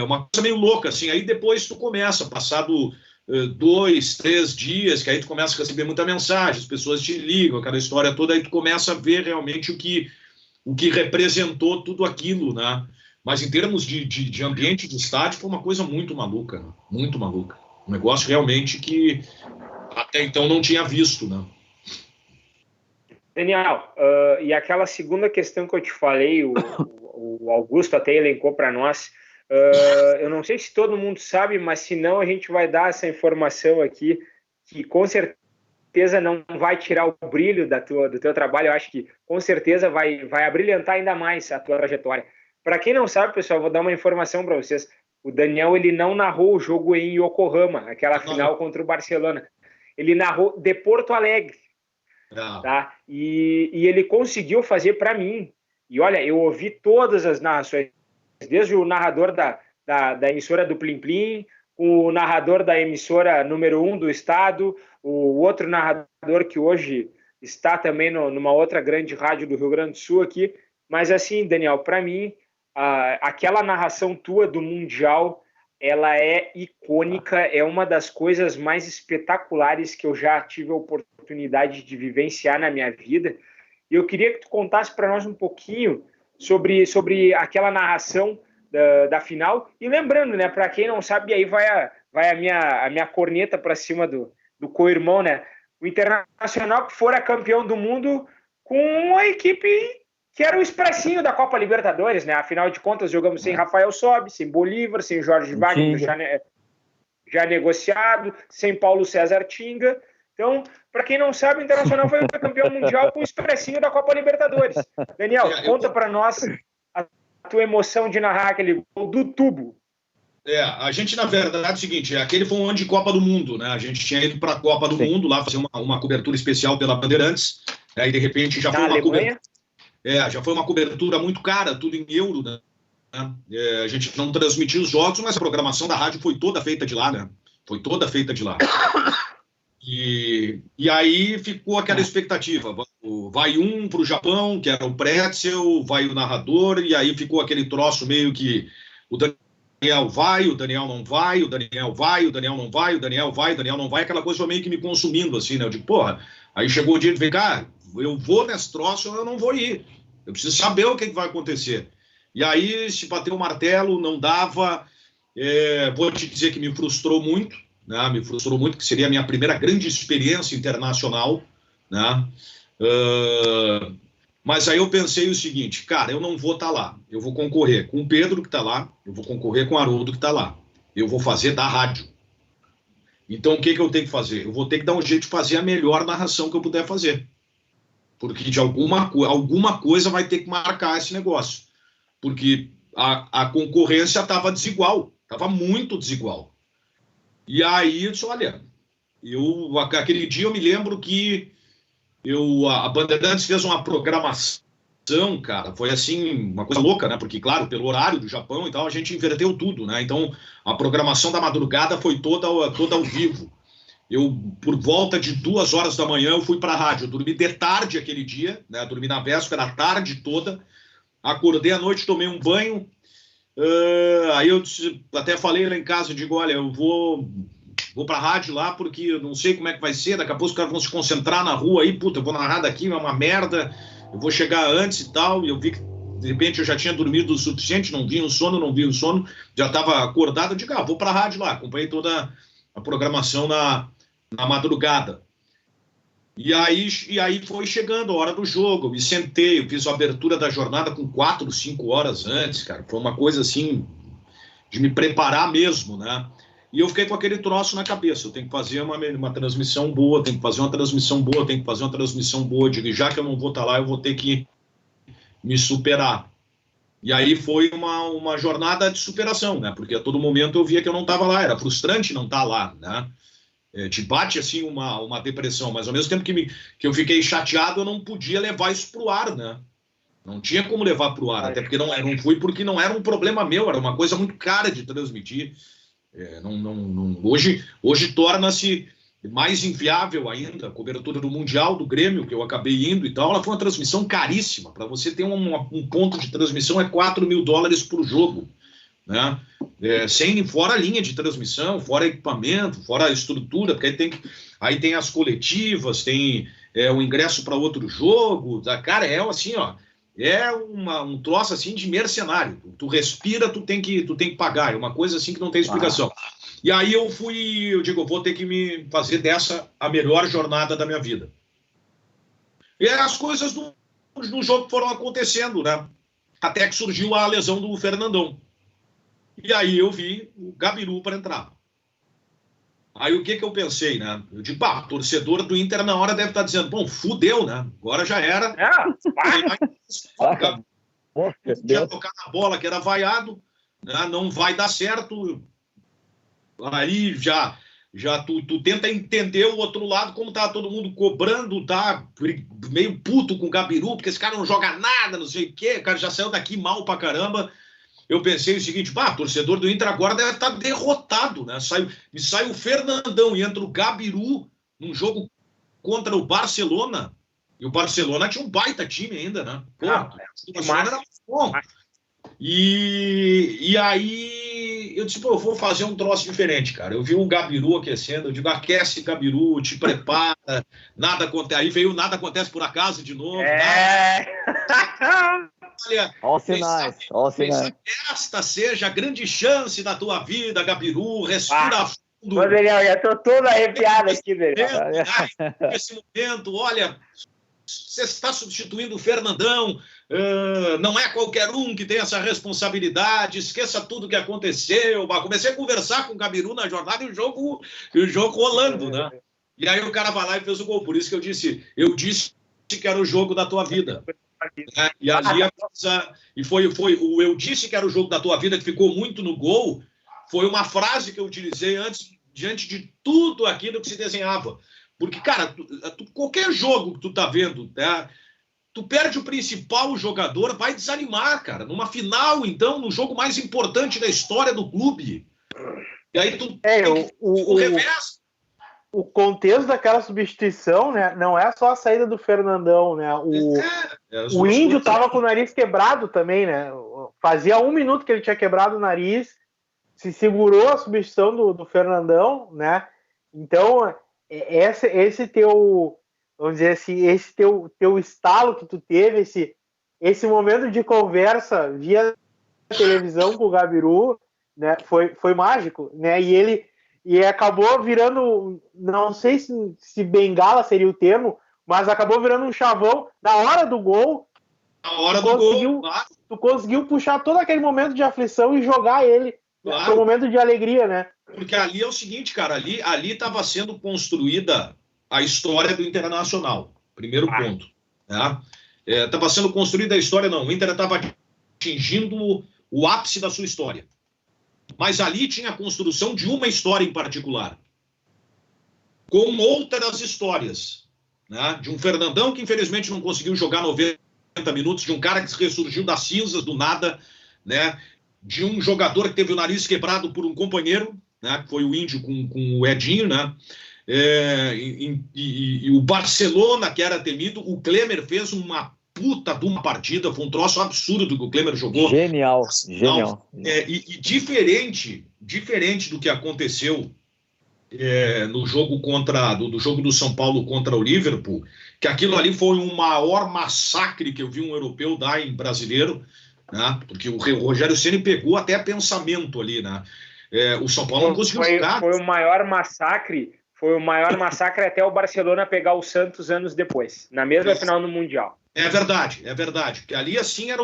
Uma coisa meio louca, assim. Aí depois tu começa, passado 2, 3 dias, que aí tu começa a receber muita mensagem, as pessoas te ligam, aquela história toda, aí tu começa a ver realmente o que representou tudo aquilo, né? Mas em termos de ambiente de estádio, foi uma coisa muito maluca, né? Muito maluca. Um negócio realmente que até então não tinha visto, né? Daniel, e aquela segunda questão que eu te falei, o Augusto até elencou para nós, eu não sei se todo mundo sabe, mas se não, a gente vai dar essa informação aqui, que com certeza não vai tirar o brilho do teu trabalho, eu acho que com certeza vai abrilhantar ainda mais a tua trajetória. Para quem não sabe, pessoal, vou dar uma informação para vocês. O Daniel, ele não narrou o jogo em Yokohama, aquela final contra o Barcelona. Ele narrou de Porto Alegre. Tá? E ele conseguiu fazer para mim. E olha, eu ouvi todas as narrações, desde o narrador da emissora do Plim Plim, o narrador da emissora número 1 do estado, o outro narrador que hoje está também numa outra grande rádio do Rio Grande do Sul aqui. Mas assim, Daniel, para mim, aquela narração tua do Mundial, ela é icônica, é uma das coisas mais espetaculares que eu já tive a oportunidade de vivenciar na minha vida. E eu queria que tu contasse para nós um pouquinho sobre aquela narração da final. E lembrando, né, para quem não sabe, aí vai a minha corneta para cima do co-irmão, né? O Internacional que fora campeão do mundo com a equipe que era o expressinho da Copa Libertadores, né? Afinal de contas, jogamos sem Rafael Sobis, sem Bolívar, sem Jorge Wagner já negociado, sem Paulo César Tinga. Então, para quem não sabe, o Internacional foi campeão mundial com o expressinho da Copa Libertadores. Daniel, conta para nós a tua emoção de narrar aquele gol do tubo. A gente, na verdade, é o seguinte, aquele foi um ano de Copa do Mundo, né? A gente tinha ido para a Copa do Mundo, lá fazer uma cobertura especial pela Bandeirantes, aí de repente já foi uma cobertura... já foi uma cobertura muito cara, tudo em euro, né? A gente não transmitiu os jogos, mas a programação da rádio foi toda feita de lá, né? Foi toda feita de lá. E aí ficou aquela expectativa. Vai um para o Japão, que era o Pretzel, vai o narrador, e aí ficou aquele troço meio que o Daniel vai, o Daniel não vai, o Daniel vai, o Daniel não vai, o Daniel vai, o Daniel não vai, aquela coisa foi meio que me consumindo, assim, né? Eu digo, porra, aí chegou o dia de ver, cara, eu vou nesse troço ou eu não vou ir. Eu preciso saber o que vai acontecer. E aí, se bater o martelo, não dava. Vou te dizer que me frustrou muito, né? Me frustrou muito, que seria a minha primeira grande experiência internacional, né? Mas aí eu pensei o seguinte, cara, eu não vou estar lá. Eu vou concorrer com o Pedro, que está lá, eu vou concorrer com o Haroldo, que está lá. Eu vou fazer da rádio. Então, o que eu tenho que fazer? Eu vou ter que dar um jeito de fazer a melhor narração que eu puder fazer. Porque de alguma coisa vai ter que marcar esse negócio. Porque a concorrência estava desigual, estava muito desigual. E aí eu disse, olha, aquele dia eu me lembro que a Bandeirantes fez uma programação, cara, foi assim, uma coisa louca, né? Porque, claro, pelo horário do Japão e tal, a gente inverteu tudo, né? Então, a programação da madrugada foi toda ao vivo. Por volta de 2 horas da manhã, eu fui para a rádio. Eu dormi de tarde aquele dia, né? Dormi na véspera, a tarde toda. Acordei à noite, tomei um banho. Aí eu até falei lá em casa, eu digo, olha, eu vou para a rádio lá, porque eu não sei como é que vai ser. Daqui a pouco os caras vão se concentrar na rua aí. Puta, eu vou narrar daqui, é uma merda. Eu vou chegar antes e tal. E eu vi que, de repente, eu já tinha dormido o suficiente, não vi o sono. Já estava acordado. Eu digo, vou para a rádio lá. Acompanhei toda a programação na madrugada. E aí foi chegando a hora do jogo, eu me sentei, eu fiz a abertura da jornada com 4, 5 horas antes, cara. Foi uma coisa assim, de me preparar mesmo, né? E eu fiquei com aquele troço na cabeça, eu tenho que fazer uma transmissão boa, tenho que fazer uma transmissão boa, digo, já que eu não vou estar lá, eu vou ter que me superar. E aí foi uma jornada de superação, né? Porque a todo momento eu via que eu não estava lá, era frustrante não estar lá, né? Te bate assim uma depressão, mas ao mesmo tempo que eu fiquei chateado, eu não podia levar isso pro ar, né? Não tinha como levar pro ar, até porque não fui, porque não era um problema meu, era uma coisa muito cara de transmitir. Hoje torna-se mais inviável ainda a cobertura do Mundial do Grêmio, que eu acabei indo e tal. Ela foi uma transmissão caríssima. Para você ter um ponto de transmissão é $4.000 por jogo, né? Fora a linha de transmissão, fora equipamento, fora a estrutura, porque aí tem as coletivas, tem o ingresso para outro jogo, cara, assim, ó, um troço assim de mercenário. Tu respira, tu tem que pagar, é uma coisa assim que não tem explicação. E aí eu digo, vou ter que me fazer dessa a melhor jornada da minha vida. E as coisas no jogo foram acontecendo, né? Até que surgiu a lesão do Fernandão. E aí eu vi o Gabiru para entrar. Aí o que eu pensei, né? Eu digo, o torcedor do Inter na hora deve estar dizendo, bom, fudeu, né? Agora já era. Tinha tocar na bola que era vaiado, né? Não vai dar certo. Aí já tu tenta entender o outro lado, como tá todo mundo cobrando, tá meio puto com o Gabiru, porque esse cara não joga nada, não sei o quê, o cara já saiu daqui mal pra caramba. Eu pensei o seguinte, torcedor do Inter agora deve estar derrotado, né? Sai o Fernandão e entra o Gabiru num jogo contra o Barcelona, e o Barcelona tinha um baita time ainda, né? Pô, o Barcelona era muito bom. E aí eu disse, eu vou fazer um troço diferente, cara. Eu vi um Gabiru aquecendo, eu digo, aquece Gabiru, te prepara, nada acontece. Aí veio nada acontece por acaso de novo. Olha, sinais. Esta seja a grande chance da tua vida, Gabiru, respira fundo. Ô, Daniel, já tô todo arrepiado aqui, Daniel. Nesse momento, olha, você está substituindo o Fernandão, não é qualquer um que tem essa responsabilidade, esqueça tudo que aconteceu. Comecei a conversar com o Gabiru na jornada e o jogo rolando, né? E aí o cara vai lá e fez o gol. Por isso que eu disse que era o jogo da tua vida. E ali foi o eu disse que era o jogo da tua vida, que ficou muito no gol, foi uma frase que eu utilizei antes, diante de tudo aquilo que se desenhava. Porque, cara, qualquer jogo que tu tá vendo, né, tu perde o principal jogador, vai desanimar, cara. Numa final, então, no jogo mais importante da história do clube. E aí tu o revés. O contexto daquela substituição, né, não é só a saída do Fernandão, né? O Índio estava com o nariz quebrado também, né? Fazia 1 minuto que ele tinha quebrado o nariz, se segurou a substituição do Fernandão, né? Então, esse teu, vamos dizer assim, esse teu estalo que tu teve, esse momento de conversa via televisão com o Gabiru, né? Foi mágico, né? E acabou virando, não sei se bengala seria o termo, mas acabou virando um chavão na hora do gol. Na hora do gol, claro. Tu conseguiu puxar todo aquele momento de aflição e jogar ele para um momento de alegria, né? Porque ali é o seguinte, cara, ali estava sendo construída a história do Internacional, primeiro ponto. Estava sendo construída a história, não, o Inter estava atingindo o ápice da sua história. Mas ali tinha a construção de uma história em particular, com outras histórias, né? De um Fernandão que infelizmente não conseguiu jogar 90 minutos, de um cara que ressurgiu das cinzas do nada, né? De um jogador que teve o nariz quebrado por um companheiro, né? Que foi o Índio com o Edinho, né? E o Barcelona, que era temido, o Klemer fez uma puta de uma partida, foi um troço absurdo que o Klemer jogou. Genial. E diferente do que aconteceu no jogo do jogo do São Paulo contra o Liverpool, que aquilo ali foi o maior massacre que eu vi um europeu dar em brasileiro, né? Porque o Rogério Ceni pegou até pensamento ali, né? O São Paulo não conseguiu jogar. Foi o maior massacre até o Barcelona pegar o Santos anos depois, na mesma final do Mundial. É verdade. Porque ali, assim, era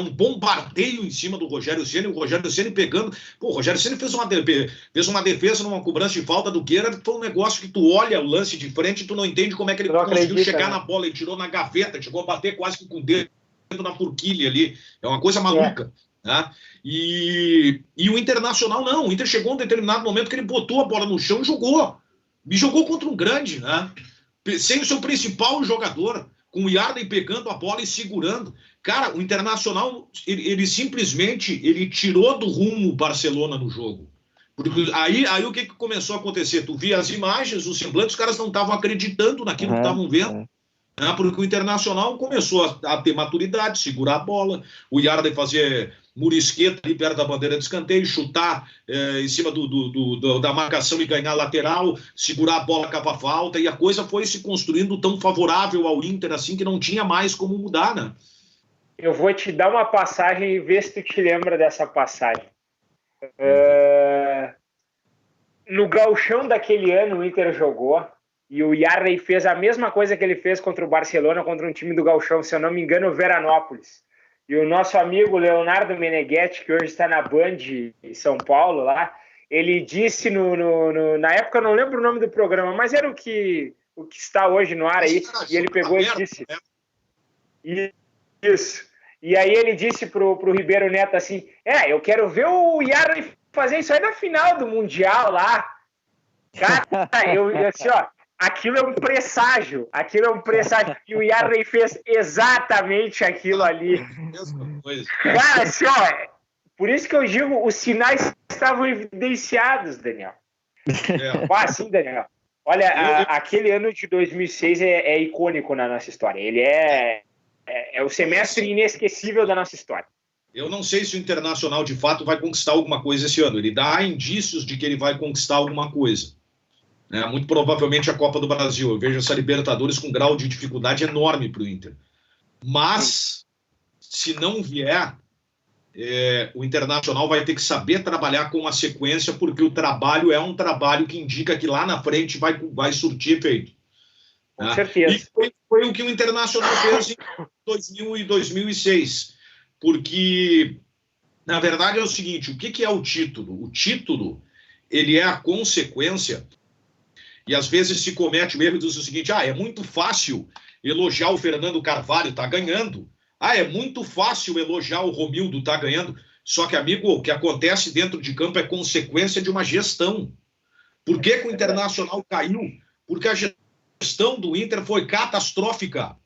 um bombardeio em cima do Rogério Ceni, o Rogério Ceni pegando... Pô, o Rogério Ceni fez uma defesa numa cobrança de falta do Guerra, foi um negócio que tu olha o lance de frente e tu não entende como é que ele conseguiu chegar na bola, ele tirou na gaveta, chegou a bater quase que com o dedo na forquilha ali, é uma coisa maluca. Né? E o Internacional não, o Inter chegou em um determinado momento que ele botou a bola no chão e jogou contra um grande, né? Sem o seu principal jogador, com o Yarden pegando a bola e segurando. Cara, o Internacional, ele simplesmente tirou do rumo o Barcelona no jogo. Porque aí o que começou a acontecer? Tu via as imagens, os semblantes, os caras não estavam acreditando naquilo que estavam vendo. Né? Porque o Internacional começou a ter maturidade, segurar a bola, o Yarden fazer murisqueta ali perto da bandeira de escanteio, chutar em cima da marcação e ganhar lateral, segurar a bola, cavar falta, e a coisa foi se construindo tão favorável ao Inter assim que não tinha mais como mudar, né? Eu vou te dar uma passagem e ver se tu te lembra dessa passagem. No gauchão daquele ano o Inter jogou E o Yarley fez a mesma coisa que ele fez contra o Barcelona, contra um time do Gauchão, se eu não me engano, o Veranópolis. E o nosso amigo Leonardo Meneghetti, que hoje está na Band em São Paulo, lá, ele disse na época, eu não lembro o nome do programa, mas era o que está hoje no ar aí, e ele pegou e disse... Isso. E aí ele disse pro Ribeiro Neto assim, eu quero ver o Yarley fazer isso aí na final do Mundial lá. Cara, eu assim, ó, aquilo é um presságio. E o Yarley fez exatamente aquilo ali. Cara, assim, ó, por isso que eu digo, os sinais estavam evidenciados, Daniel. Assim, Daniel. Olha, aquele ano de 2006 é icônico na nossa história. Ele é o semestre inesquecível da nossa história. Eu não sei se o Internacional, de fato, vai conquistar alguma coisa esse ano. Ele dá indícios de que ele vai conquistar alguma coisa. Muito provavelmente a Copa do Brasil. Eu vejo essa Libertadores com um grau de dificuldade enorme para o Inter. Mas, se não vier, o Internacional vai ter que saber trabalhar com a sequência, porque o trabalho é um trabalho que indica que lá na frente vai surtir efeito. Com certeza. E foi o que o Internacional fez em 2000 e 2006. Porque, na verdade, é o seguinte, o que é o título? O título, ele é a consequência, e às vezes se comete o erro e diz o seguinte, é muito fácil elogiar o Fernando Carvalho, tá ganhando. É muito fácil elogiar o Romildo, tá ganhando. Só que, amigo, o que acontece dentro de campo é consequência de uma gestão. Por que o Internacional caiu? Porque a gestão do Inter foi catastrófica.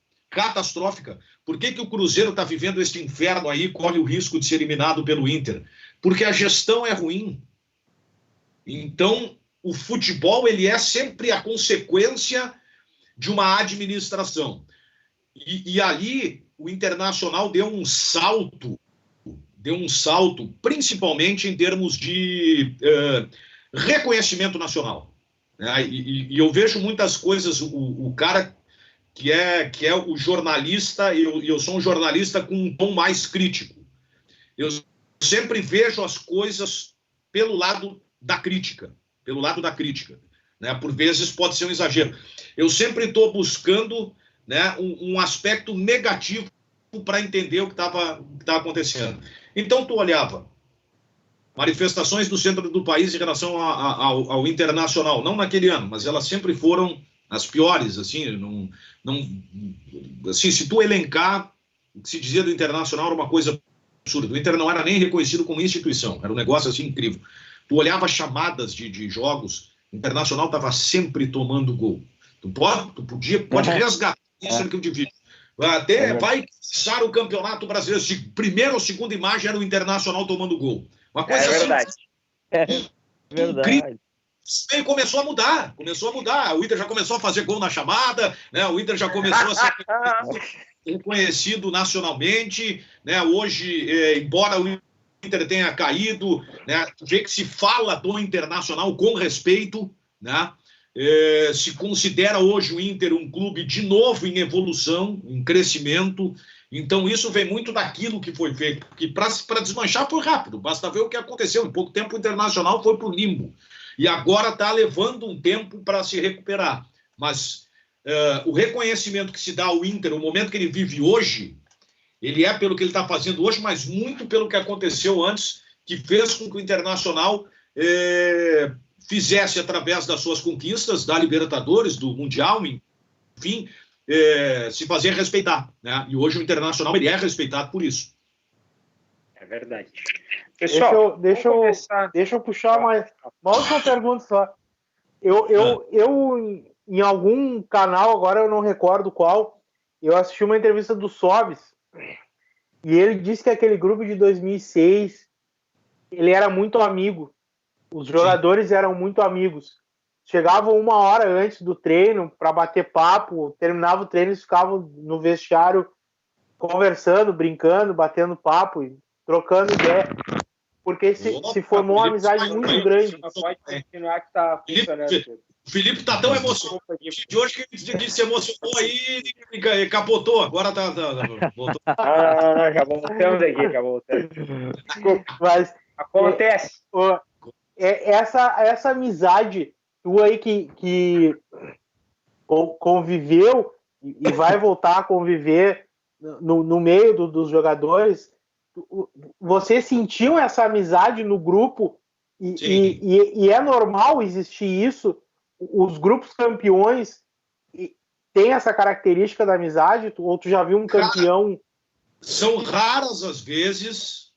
Por que o Cruzeiro está vivendo este inferno aí, corre o risco de ser eliminado pelo Inter? Porque a gestão é ruim. Então, o futebol ele é sempre a consequência de uma administração. E ali o Internacional deu um salto, principalmente em termos de reconhecimento nacional. E eu vejo muitas coisas, o cara que é o jornalista, eu sou um jornalista com um tom mais crítico. Eu sempre vejo as coisas pelo lado da crítica. Por vezes pode ser um exagero. Eu sempre estou buscando um aspecto negativo para entender o que estava acontecendo. Então, tu olhava manifestações do centro do país em relação ao Internacional, não naquele ano, mas elas sempre foram as piores, assim, assim, se tu elencar o que se dizia do Internacional era uma coisa absurda. O Inter não era nem reconhecido como instituição, era um negócio assim incrível. Tu olhava chamadas de jogos, o Internacional estava sempre tomando gol. Tu pode resgatar isso que eu te digo. Até vai começar o Campeonato Brasileiro. Primeira ou segunda imagem era o Internacional tomando gol. Uma coisa verdade. Assim. É verdade. E começou a mudar. O Inter já começou a fazer gol na chamada, o Inter já começou a ser reconhecido nacionalmente. Hoje, embora o Inter tenha caído, vê que se fala do Internacional com respeito, se considera hoje o Inter um clube de novo em evolução, em crescimento. Então isso vem muito daquilo que foi feito, porque para desmanchar foi rápido, basta ver o que aconteceu. Em pouco tempo o Internacional foi para o limbo e agora está levando um tempo para se recuperar, mas o reconhecimento que se dá ao Inter, o momento que ele vive hoje, ele é pelo que ele está fazendo hoje, mas muito pelo que aconteceu antes, que fez com que o Internacional fizesse, através das suas conquistas, da Libertadores, do Mundial, enfim, se fazer respeitar. E hoje o Internacional ele é respeitado por isso. É verdade. Pessoal, deixa eu puxar uma última pergunta só. Eu em algum canal, agora eu não recordo qual, eu assisti uma entrevista do Sobis, e ele disse que aquele grupo de 2006, ele era muito amigo. Os jogadores eram muito amigos. Chegavam 1 hora antes do treino para bater papo, terminava o treino e ficavam no vestiário conversando, brincando, batendo papo e trocando ideia. Porque se formou uma amizade muito grande. Pode continuar que tá funcionando. O Felipe tá tão emocionado de hoje que ele se emocionou aí e capotou. Agora voltou. Não, já voltamos aqui, Desculpa, mas acontece. Essa amizade tua aí que conviveu e vai voltar a conviver no meio dos jogadores. Vocês sentiam essa amizade no grupo e é normal existir isso? Os grupos campeões têm essa característica da amizade? Ou tu já viu um campeão... São raras as vezes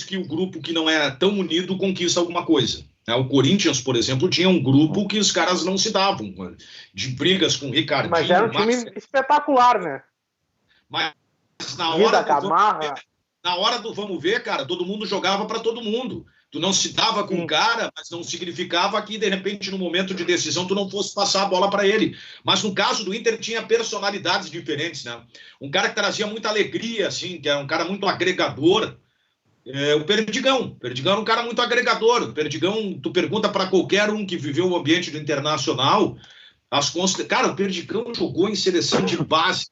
que o grupo que não é tão unido conquista alguma coisa. O Corinthians, por exemplo, tinha um grupo que os caras não se davam, de brigas com o Ricardinho. Mas era um time espetacular, né? Mas na hora do vamos ver, cara, todo mundo jogava para todo mundo. Tu não se dava com o cara, mas não significava que, de repente, no momento de decisão, tu não fosse passar a bola para ele. Mas no caso do Inter, tinha personalidades diferentes, né? Um cara que trazia muita alegria, assim, que era um cara muito agregador. O Perdigão. O Perdigão era um cara muito agregador. O Perdigão, tu pergunta para qualquer um que viveu o ambiente do Internacional, cara, o Perdigão jogou em seleção de base.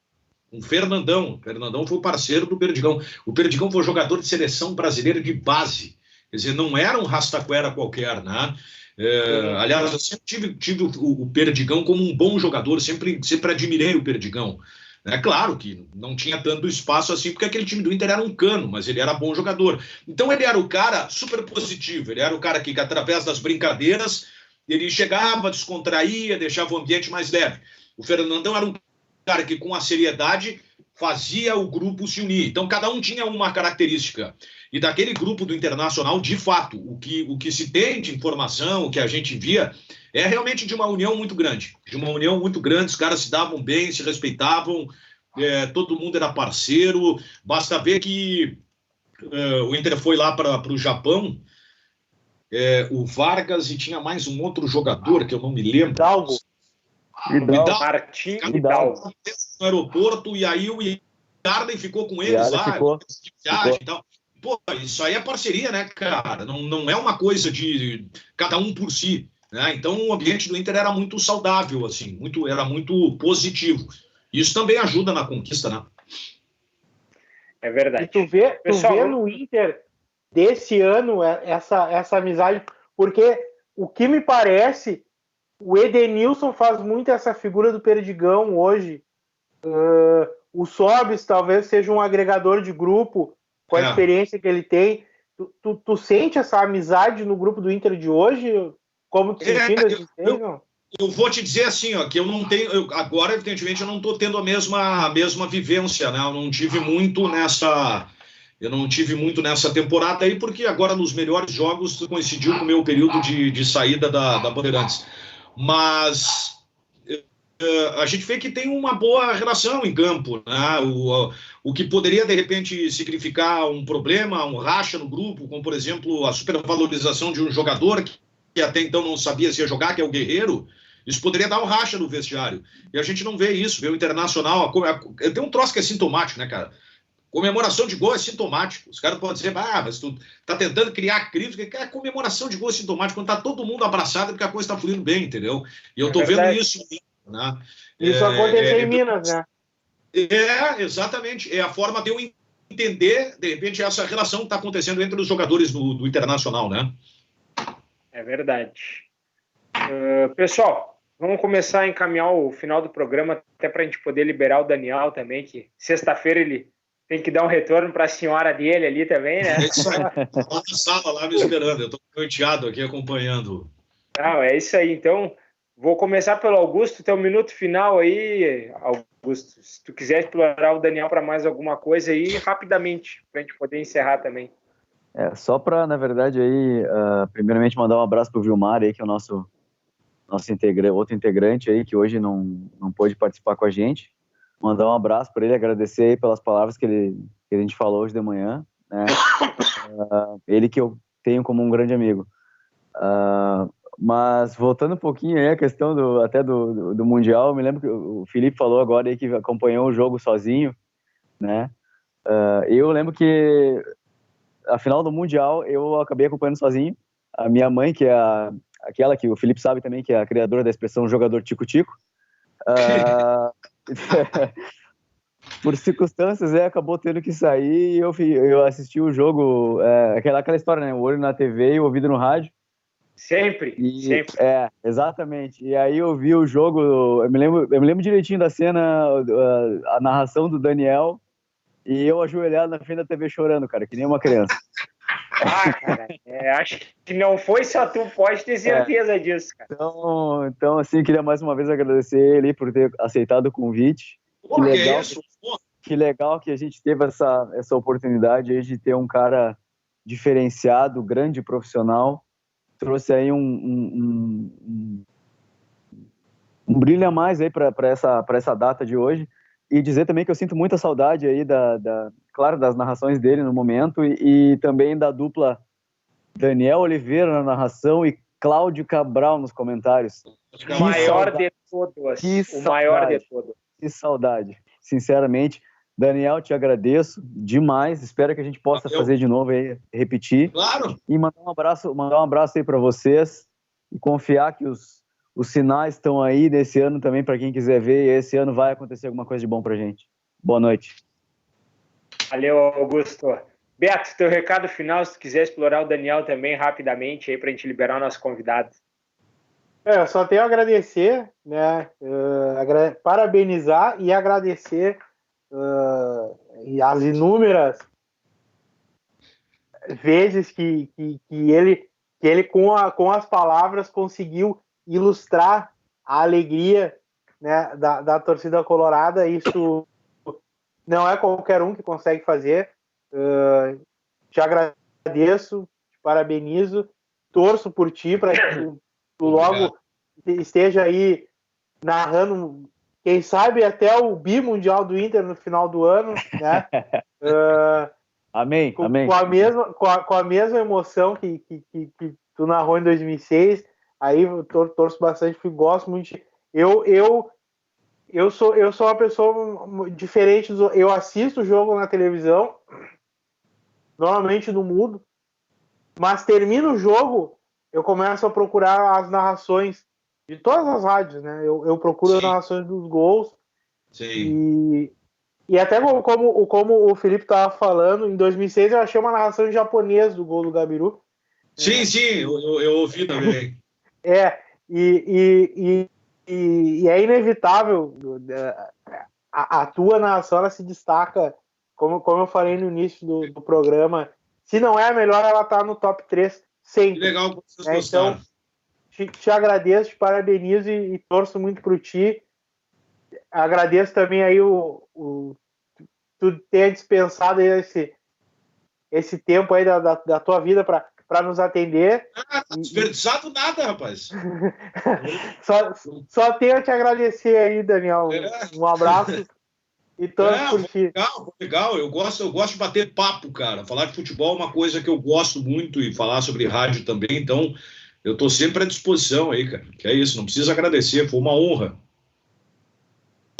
O Fernandão foi o parceiro do Perdigão. O Perdigão foi jogador de seleção brasileira de base. Quer dizer, não era um rastaquera qualquer, né? Aliás, eu sempre tive o Perdigão como um bom jogador, sempre admirei o Perdigão. É claro que não tinha tanto espaço assim, porque aquele time do Inter era um cano, mas ele era bom jogador. Então ele era o cara super positivo, ele era o cara que através das brincadeiras, ele chegava, descontraía, deixava o ambiente mais leve. O Fernandão era um cara que com a seriedade fazia o grupo se unir. Então cada um tinha uma característica. E daquele grupo do Internacional, de fato, o que se tem de informação, o que a gente via, é realmente de uma união muito grande. De uma união muito grande, os caras se davam bem, se respeitavam, todo mundo era parceiro. Basta ver que o Inter foi lá para o Japão, o Vargas e tinha mais um outro jogador que eu não me lembro. Hidalgo. Martim Hidalgo. No aeroporto, e aí o Yarden ficou com eles lá. Viagem e tal. Pô, isso aí é parceria, né, cara? Não é uma coisa de cada um por si, né? Então o ambiente do Inter era muito saudável, assim, era muito positivo. Isso também ajuda na conquista, né? É verdade. E tu vê no Inter desse ano essa amizade, porque o que me parece, o Edenilson faz muito essa figura do Perdigão hoje. O Sobis talvez seja um agregador de grupo, com a experiência que ele tem. Tu sente essa amizade no grupo do Inter de hoje? Como tu sentiu? Eu vou te dizer assim, ó, que eu não tenho... agora, evidentemente, eu não estou tendo a mesma vivência, né? Eu não tive muito nessa temporada aí, porque agora nos melhores jogos coincidiu com o meu período de saída da Bandeirantes. Mas a gente vê que tem uma boa relação em campo, né? O que poderia, de repente, significar um problema, um racha no grupo, como, por exemplo, a supervalorização de um jogador que até então não sabia se ia jogar, que é o Guerreiro, isso poderia dar um racha no vestiário. E a gente não vê isso, vê o Internacional... Tem um troço que é sintomático, né, cara? Comemoração de gol é sintomático. Os caras podem dizer, mas tu tá tentando criar crise, que a comemoração de gol é sintomático, quando tá todo mundo abraçado é porque a coisa tá fluindo bem, entendeu? E eu tô vendo isso, né? Isso aconteceu em Minas, né? Exatamente. É a forma de eu entender, de repente, essa relação que está acontecendo entre os jogadores do Internacional, né? É verdade. Pessoal, vamos começar a encaminhar o final do programa, até para a gente poder liberar o Daniel também, que sexta-feira ele tem que dar um retorno para a senhora dele ali também, né? É isso aí. Lá na sala, lá me esperando. Eu estou com o enteado aqui acompanhando. Não, é isso aí. Então, vou começar pelo Augusto, teu minuto final aí, Augusto. Se tu quiser explorar o Daniel para mais alguma coisa aí, rapidamente, para a gente poder encerrar também. Só para, na verdade, aí, primeiramente mandar um abraço para o Vilmar aí, que é o nosso outro integrante aí, que hoje não pôde participar com a gente. Mandar um abraço para ele, agradecer aí pelas palavras que a gente falou hoje de manhã, né? Ele que eu tenho como um grande amigo. Mas voltando um pouquinho aí a questão do Mundial, eu me lembro que o Felipe falou agora aí que acompanhou o jogo sozinho, né? Eu lembro que a final do Mundial eu acabei acompanhando sozinho. A minha mãe, que é aquela que o Felipe sabe também, que é a criadora da expressão jogador tico-tico, por circunstâncias, acabou tendo que sair e eu assisti o jogo, aquela história, né? O olho na TV e o ouvido no rádio. Sempre, sempre. Exatamente. E aí eu vi o jogo, eu me lembro direitinho da cena, a narração do Daniel, e eu ajoelhado na frente da TV chorando, cara, que nem uma criança. Cara, acho que não foi só tu, pode ter certeza disso, cara. Então, assim, queria mais uma vez agradecer ele por ter aceitado o convite. Que legal que a gente teve essa oportunidade aí de ter um cara diferenciado, grande profissional, trouxe aí um brilho a mais aí para essa data de hoje, e dizer também que eu sinto muita saudade aí claro, das narrações dele no momento, e também da dupla Daniel Oliveira na narração e Cláudio Cabral nos comentários. O maior de todos. Que saudade, sinceramente. Daniel, te agradeço demais. Espero que a gente possa fazer de novo aí, repetir. Claro. E mandar um abraço aí para vocês e confiar que os sinais estão aí desse ano também para quem quiser ver. E esse ano vai acontecer alguma coisa de bom pra gente. Boa noite. Valeu, Augusto. Beto, teu recado final, se tu quiser explorar o Daniel também rapidamente aí pra gente liberar o nosso convidado. Eu só tenho a agradecer, né? Parabenizar e agradecer as inúmeras vezes que ele com as palavras conseguiu ilustrar a alegria, né, da torcida colorada. Isso não é qualquer um que consegue fazer. Te agradeço, te parabenizo, torço por ti para que tu logo esteja aí narrando, quem sabe até o bimundial do Inter no final do ano, né? Amém. Com a mesma emoção que tu narrou em 2006. Aí eu torço bastante, porque gosto muito. Eu sou uma pessoa diferente. Eu assisto o jogo na televisão, normalmente no mudo, mas termino o jogo, eu começo a procurar as narrações de todas as rádios, né? Eu procuro as narrações dos gols. Sim. E até como o Felipe estava falando, em 2006 eu achei uma narração em japonês do gol do Gabiru. Sim, eu ouvi também. E é inevitável, a tua narração ela se destaca, como eu falei no início do programa, se não é a melhor, ela está no top 3 sempre. Que legal que vocês gostaram. Então, te agradeço, te parabenizo e torço muito por ti. Agradeço também aí tu ter dispensado aí esse tempo aí da tua vida para nos atender. Desperdiçado nada, rapaz. só tenho a te agradecer aí, Daniel. Um abraço e torço por ti. Legal. Eu gosto de bater papo, cara. Falar de futebol é uma coisa que eu gosto muito, e falar sobre rádio também. Então, eu tô sempre à disposição aí, cara. Que é isso, não precisa agradecer, foi uma honra.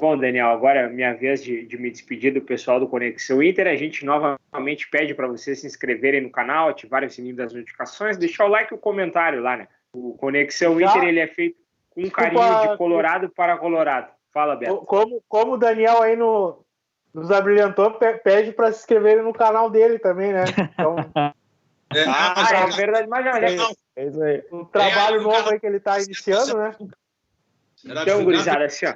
Bom, Daniel, agora é minha vez de me despedir do pessoal do Conexão Inter. A gente novamente pede para vocês se inscreverem no canal, ativarem o sininho das notificações, deixar o like e o comentário lá, né? O Conexão Inter, ele é feito com carinho de Colorado para Colorado. Fala, Beto. Como o Daniel aí nos abrilhantou, pede para se inscreverem no canal dele também, né? Então... é verdade, mas é isso aí. Um trabalho novo aí que ele está iniciando, né? Então, gurizada, assim, ó.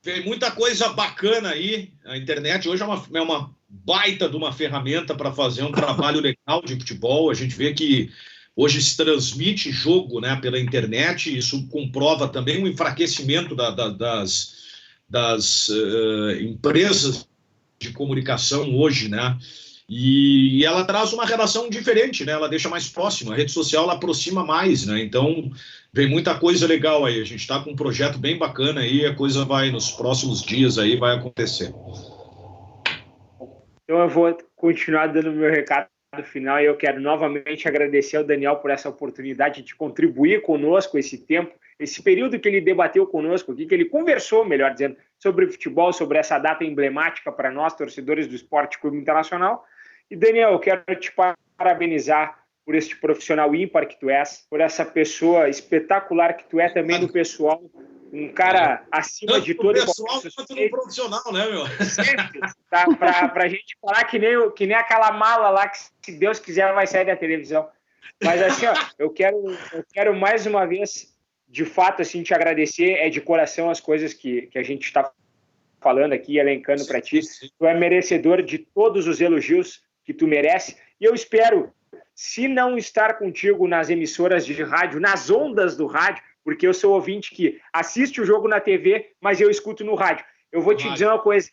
Tem muita coisa bacana aí. A internet hoje é uma baita de uma ferramenta para fazer um trabalho legal de futebol. A gente vê que hoje se transmite jogo, né, pela internet. Isso comprova também o enfraquecimento das empresas de comunicação hoje, né? E ela traz uma relação diferente, né? Ela deixa mais próxima. A rede social ela aproxima mais, né? Então, vem muita coisa legal aí. A gente está com um projeto bem bacana aí. A coisa vai, nos próximos dias aí, vai acontecer. Então, eu vou continuar dando meu recado final e eu quero novamente agradecer ao Daniel por essa oportunidade de contribuir conosco esse tempo, esse período que ele debateu conosco aqui, que ele conversou, melhor dizendo, sobre futebol, sobre essa data emblemática para nós, torcedores do Esporte Clube Internacional. E, Daniel, eu quero te parabenizar por este profissional ímpar que tu és, por essa pessoa espetacular que tu é também no pessoal, um cara acima de todo pessoal quanto no profissional, né, meu? Sempre, tá? Pra gente falar que nem aquela mala lá que, se Deus quiser, vai sair da televisão. Mas assim, ó, eu quero mais uma vez, de fato, assim, te agradecer, de coração as coisas que a gente está falando aqui, elencando para ti. Tu é merecedor de todos os elogios que tu merece. E eu espero, se não estar contigo nas emissoras de rádio, nas ondas do rádio, porque eu sou ouvinte que assiste o jogo na TV, mas eu escuto no rádio. Eu vou te dizer uma coisa.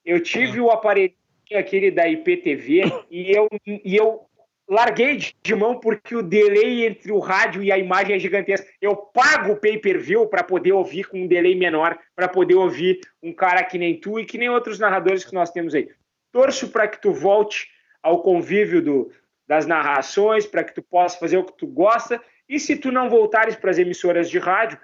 Eu tive o aparelho aquele da IPTV e eu larguei de mão porque o delay entre o rádio e a imagem é gigantesca. Eu pago o pay-per-view para poder ouvir com um delay menor, para poder ouvir um cara que nem tu e que nem outros narradores que nós temos aí. Torço para que tu volte ao convívio das narrações, para que tu possa fazer o que tu gosta. E se tu não voltares para as emissoras de rádio,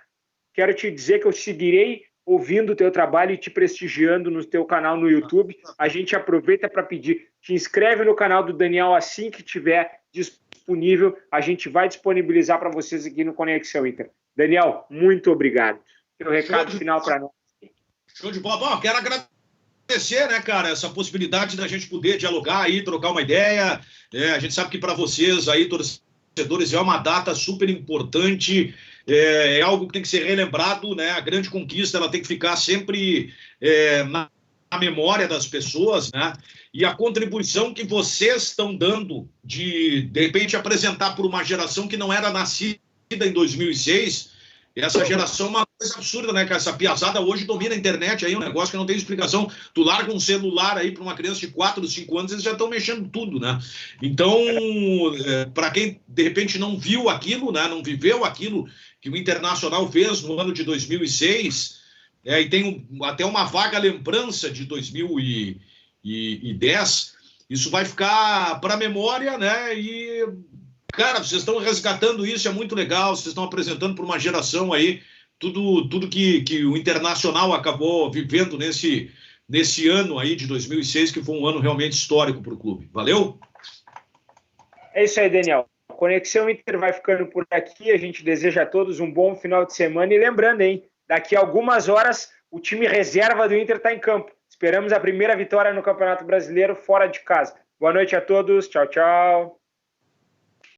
quero te dizer que eu seguirei ouvindo o teu trabalho e te prestigiando no teu canal no YouTube. A gente aproveita para pedir, te inscreve no canal do Daniel assim que tiver disponível. A gente vai disponibilizar para vocês aqui no Conexão Inter. Daniel, muito obrigado. Teu recado final para nós. Show de bola. Bom, quero agradecer, né, cara, essa possibilidade da gente poder dialogar aí, trocar uma ideia. A gente sabe que para vocês aí, torcedores, é uma data super importante. É algo que tem que ser relembrado, né? A grande conquista, ela tem que ficar sempre na memória das pessoas, né? E a contribuição que vocês estão dando de repente, apresentar por uma geração que não era nascida em 2006, essa geração é uma coisa absurda, né? Que essa piazada hoje domina a internet, aí um negócio que não tem explicação. Tu larga um celular aí para uma criança de 4, 5 anos, eles já estão mexendo tudo, né? Então, para quem de repente não viu aquilo, né? Não viveu aquilo que o Internacional fez no ano de 2006, e tem até uma vaga lembrança de 2010, isso vai ficar para a memória, né? E, cara, vocês estão resgatando isso, é muito legal, vocês estão apresentando para uma geração aí tudo que o Internacional acabou vivendo nesse ano aí de 2006, que foi um ano realmente histórico para o clube. Valeu? É isso aí, Daniel. Conexão Inter vai ficando por aqui. A gente deseja a todos um bom final de semana. E lembrando, daqui a algumas horas o time reserva do Inter está em campo. Esperamos a primeira vitória no Campeonato Brasileiro fora de casa. Boa noite a todos. Tchau, tchau.